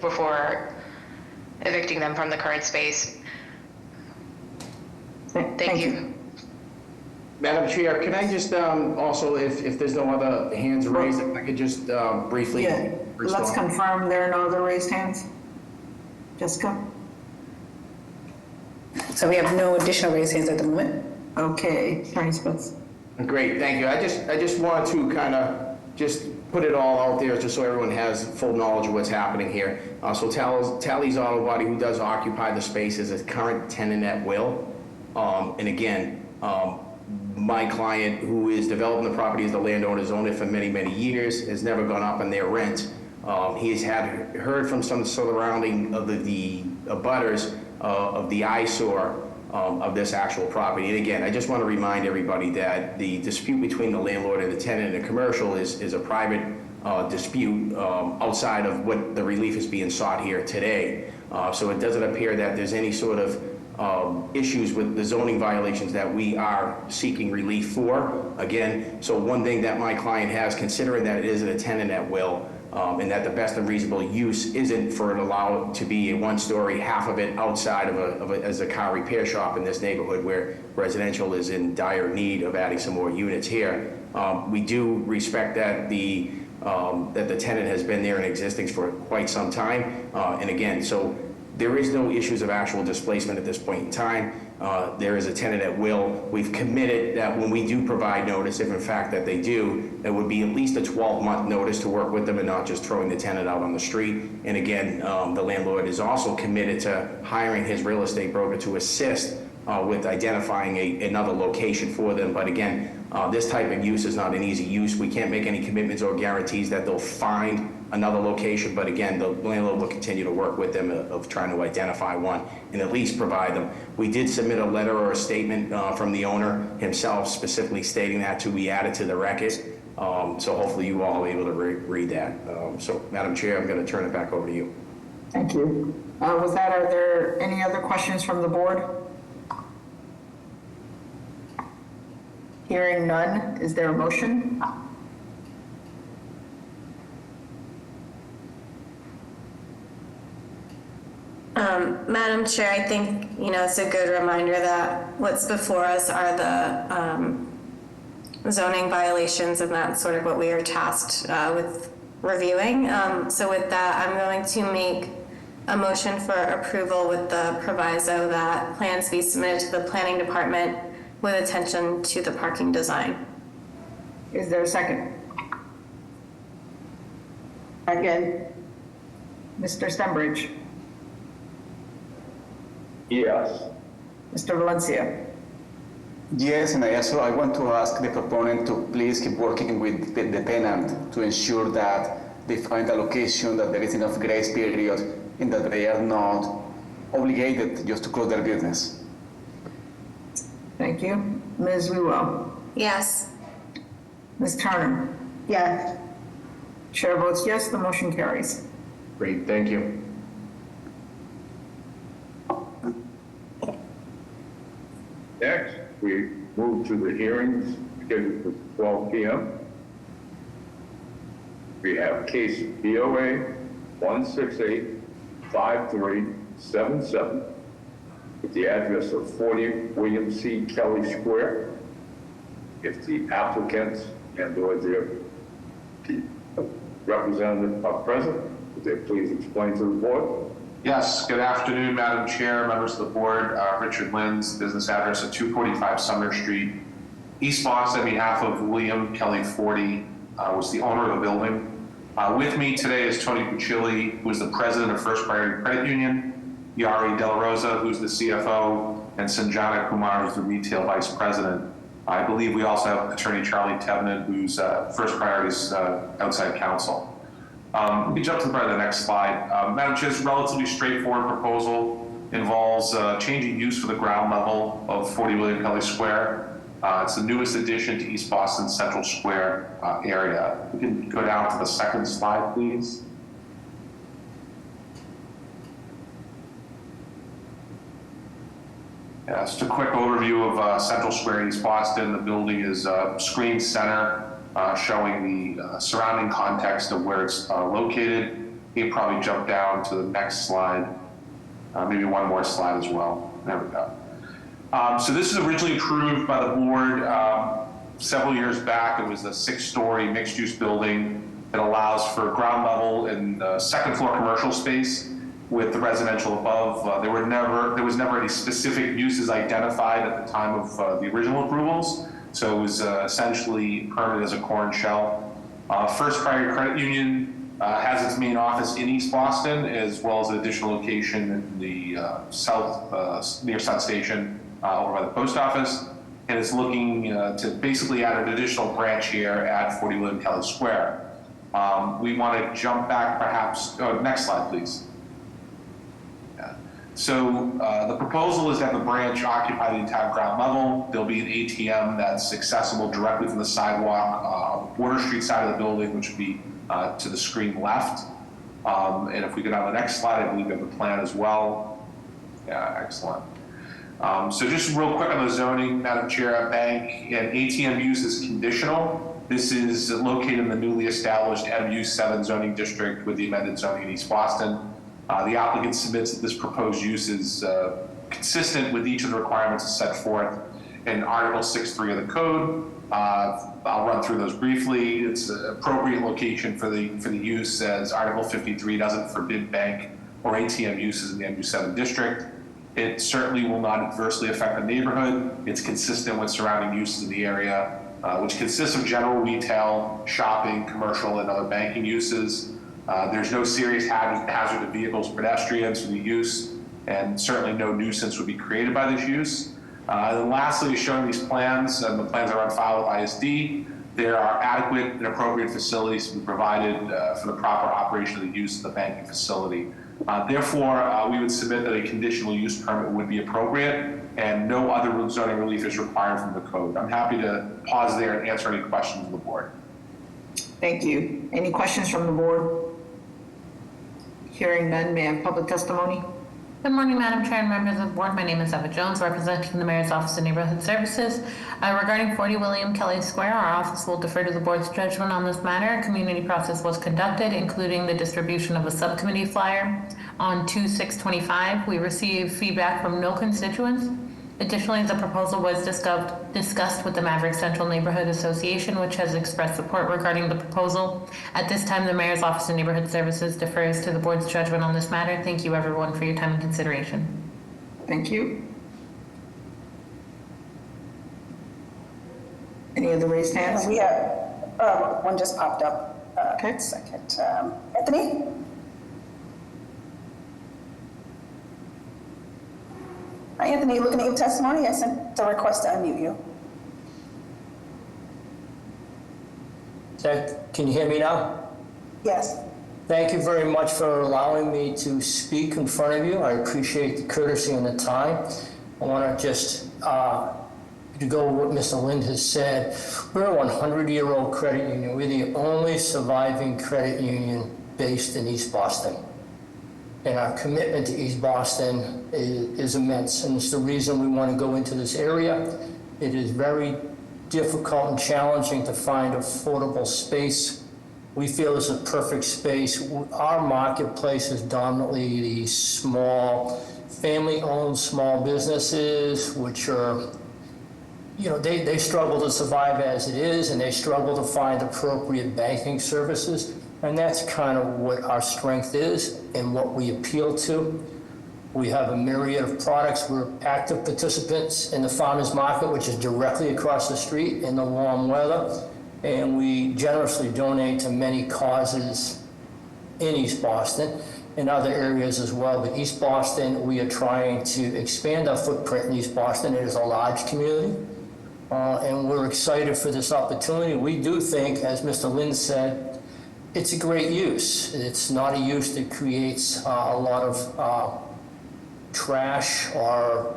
before evicting them from the current space. Thank you. Madam Chair, can I just also, if there's no other hands raised, if I could just briefly respond. Let's confirm there are no other raised hands. Jessica? So we have no additional raised hands at the moment. Okay, Attorney Spence. Great, thank you. I just wanted to kind of just put it all out there just so everyone has full knowledge of what's happening here. So Talley's Auto Body, who does occupy the space, is a current tenant at will. And again, my client, who is developing the property as the landowner, has owned it for many, many years, has never gone up on their rent. He's heard from some surrounding of the abutters of the eyesore of this actual property. And again, I just want to remind everybody that the dispute between the landlord and the tenant in a commercial is a private dispute outside of what the relief is being sought here today. So it doesn't appear that there's any sort of issues with the zoning violations that we are seeking relief for. Again, so one thing that my client has, considering that it isn't a tenant at will, and that the best and reasonable use isn't for it allowed to be a one-story, half of it outside of as a car repair shop in this neighborhood where residential is in dire need of adding some more units here. We do respect that the tenant has been there in existence for quite some time. And again, so there is no issues of actual displacement at this point in time. There is a tenant at will. We've committed that when we do provide notice, if in fact that they do, it would be at least a 12-month notice to work with them and not just throwing the tenant out on the street. And again, the landlord is also committed to hiring his real estate broker to assist with identifying another location for them. But again, this type of use is not an easy use. We can't make any commitments or guarantees that they'll find another location, but again, the landlord will continue to work with them of trying to identify one and at least provide them. We did submit a letter or a statement from the owner himself specifically stating that to be added to the record. So hopefully you all are able to read that. So Madam Chair, I'm going to turn it back over to you. Thank you. With that, are there any other questions from the board? Hearing none, is there a motion? Madam Chair, I think, it's a good reminder that what's before us are the zoning violations, and that's sort of what we are tasked with reviewing. So with that, I'm going to make a motion for approval with the proviso that plans be submitted to the planning department with attention to the parking design. Is there a second? Second. Mr. Stenbridge? Yes. Mr. Valencia? Yes, and I want to ask the proponent to please keep working with the tenant to ensure that they find a location, that there is enough grace period, and that they are not obligated just to close their business. Thank you. Ms. Ruo? Yes. Ms. Turner? Yes. Chair votes yes, the motion carries. Great, thank you. Next, we move to the hearings scheduled for 12 p.m. We have case BOA 1685377 with the address of 40 William C. Kelly Square. If the applicants and/or their representative are present, would they please explain to the board? Yes, good afternoon, Madam Chair, members of the board. Richard Lynn's business address at 245 Sumner Street, East Boston, on behalf of William Kelly 40, was the owner of the building. With me today is Tony Puccilli, who is the president of First Priority Credit Union, Yari De La Rosa, who's the CFO, and Sanjana Kumar, who's the retail vice president. I believe we also have attorney Charlie Tebnan, who's First Priority's outside counsel. We can jump to the next slide. Madam Chair, this relatively straightforward proposal involves changing use for the ground level of 40 William Kelly Square. It's the newest addition to East Boston's Central Square area. We can go down to the second slide, please. Yeah, just a quick overview of Central Square, East Boston. The building is screen center, showing the surrounding context of where it's located. You can probably jump down to the next slide, maybe one more slide as well. There we go. So this is originally approved by the board several years back. It was a 6-story mixed-use building that allows for ground level and second floor commercial space with the residential above. There was never any specific uses identified at the time of the original approvals. So it was essentially permitted as a core and shell. First Priority Credit Union has its main office in East Boston, as well as an additional location in the south, near South Station, over by the post office. and is looking to basically add an additional branch here at 40 William Kelly Square. We want to jump back perhaps, next slide, please. So the proposal is that the branch occupy the entire ground level. There'll be an ATM that's accessible directly from the sidewalk on the Border Street side of the building, which would be to the screen left. And if we go down the next slide, I believe we have the plan as well. Yeah, excellent. So just real quick on the zoning, Madam Chair, bank and ATM use is conditional. This is located in the newly established MU7 zoning district with the amended zoning in East Boston. The applicant submits that this proposed use is consistent with each of the requirements set forth in Article 6.3 of the code. I'll run through those briefly. It's an appropriate location for the use, as Article 53 doesn't forbid bank or ATM uses in the MU7 district. It certainly will not adversely affect the neighborhood. It's consistent with surrounding uses in the area, which consists of general retail, shopping, commercial, and other banking uses. There's no serious hazard to vehicles, pedestrians from the use, and certainly no nuisance would be created by this use. And lastly, showing these plans, and the plans are on file with ISD, there are adequate and appropriate facilities to be provided for the proper operation of the use of the banking facility. Therefore, we would submit that a conditional use permit would be appropriate and no other zoning relief is required from the code. I'm happy to pause there and answer any questions of the board. Thank you. Any questions from the board? Hearing none, may I have public testimony? Good morning, Madam Chair and members of the board. My name is Eva Jones, representing the Mayor's Office of Neighborhood Services. Regarding 40 William Kelly Square, our office will defer to the board's judgment on this matter. A community process was conducted, including the distribution of a subcommittee flyer. On 2/6/25, we received feedback from no constituents. Additionally, the proposal was discussed with the Maverick Central Neighborhood Association, which has expressed support regarding the proposal. At this time, the Mayor's Office of Neighborhood Services defers to the board's judgment on this matter. Thank you, everyone, for your time and consideration. Thank you. Any other raised hands? We have, one just popped up. Okay. Second. Anthony? Hi, Anthony, looking at your testimony, I sent the request to unmute you. Can you hear me now? Yes. Thank you very much for allowing me to speak in front of you. I appreciate the courtesy and the time. I want to just to go with what Mr. Lind has said. We're a 100-year-old credit union. We're the only surviving credit union based in East Boston. And our commitment to East Boston is immense, and it's the reason we want to go into this area. It is very difficult and challenging to find affordable space. We feel it's a perfect space. Our marketplace is dominantly the small, family-owned small businesses, which are, you know, they struggle to survive as it is, and they struggle to find appropriate banking services. And that's kind of what our strength is and what we appeal to. We have a myriad of products. We're active participants in the farmers market, which is directly across the street in the warm weather. And we generously donate to many causes in East Boston and other areas as well. But East Boston, we are trying to expand our footprint in East Boston. It is a large community. And we're excited for this opportunity. We do think, as Mr. Lind said, it's a great use. It's not a use that creates a lot of trash or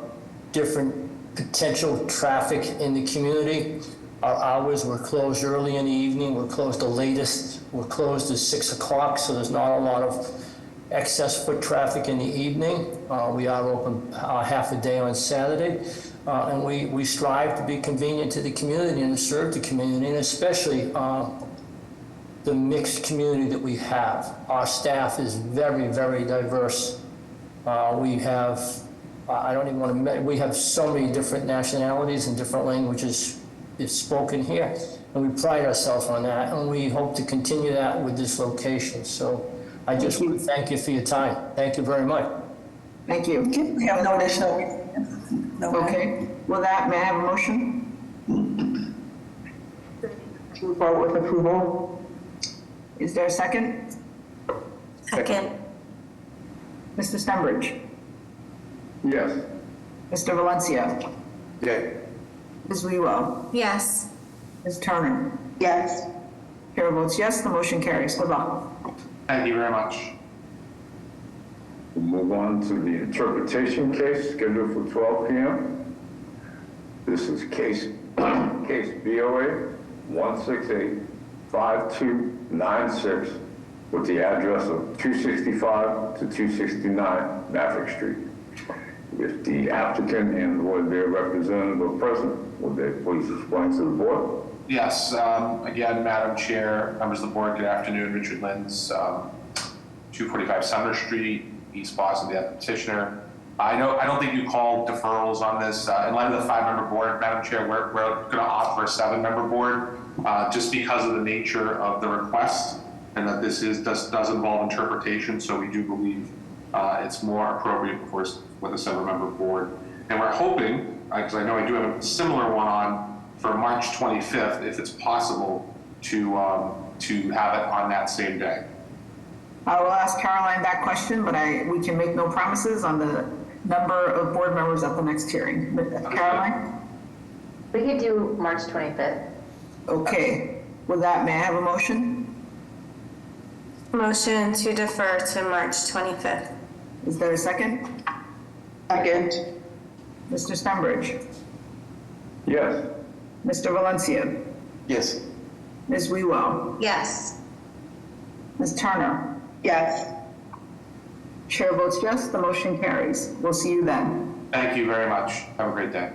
different potential traffic in the community. Our hours, we're closed early in the evening. We're closed the latest. We're closed at 6 o'clock, so there's not a lot of excess foot traffic in the evening. We are open half a day on Saturday. And we strive to be convenient to the community and serve the community, and especially the mixed community that we have. Our staff is very, very diverse. We have, I don't even want to, we have so many different nationalities and different languages is spoken here. And we pride ourselves on that, and we hope to continue that with this location. So I just want to thank you for your time. Thank you very much. Thank you. We have no additional. Okay. With that, may I have a motion? Move forward with approval. Is there a second? Second. Mr. Stenbridge? Yes. Mr. Valencia? Yay. Ms. Wewell? Yes. Ms. Turner? Yes. Chair votes yes, the motion carries. Good luck. Thank you very much. We'll move on to the interpretation case scheduled for 12 p.m. This is case BOA 1685296 with the address of 265 to 269 Maverick Street. If the applicant and or their representative are present, would they please explain to the board? Yes, again, Madam Chair, members of the board, good afternoon. Richard Lins, 245 Summer Street, East Boston, the petitioner. I don't think you called deferrals on this. In light of the 5-member board, Madam Chair, we're going to opt for a 7-member board just because of the nature of the request and that this does involve interpretation. So we do believe it's more appropriate, of course, with a 7-member board. And we're hoping, because I know I do have a similar one on for March 25th, if it's possible, to have it on that same day. I will ask Caroline that question, but we can make no promises on the number of board members at the next hearing. Caroline? We could do March 25th. Okay. With that, may I have a motion? Motion to defer to March 25th. Is there a second? Second. Mr. Stenbridge? Yes. Mr. Valencia? Yes. Ms. Wewell? Yes. Ms. Turner? Yes. Chair votes yes, the motion carries. We'll see you then. Thank you very much. Have a great day.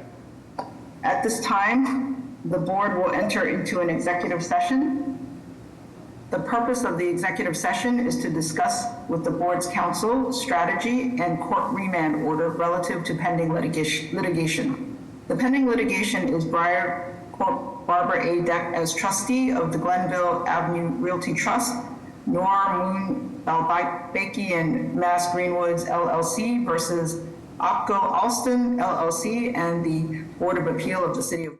At this time, the board will enter into an executive session. The purpose of the executive session is to discuss with the board's counsel strategy and court remand order relative to pending litigation. The pending litigation is Barbara A. Deck as trustee of the Glenville Avenue Realty Trust, Nor Moon Balbaki and Mass Greenwoods LLC versus Opco Alston LLC and the Board of Appeal of the City of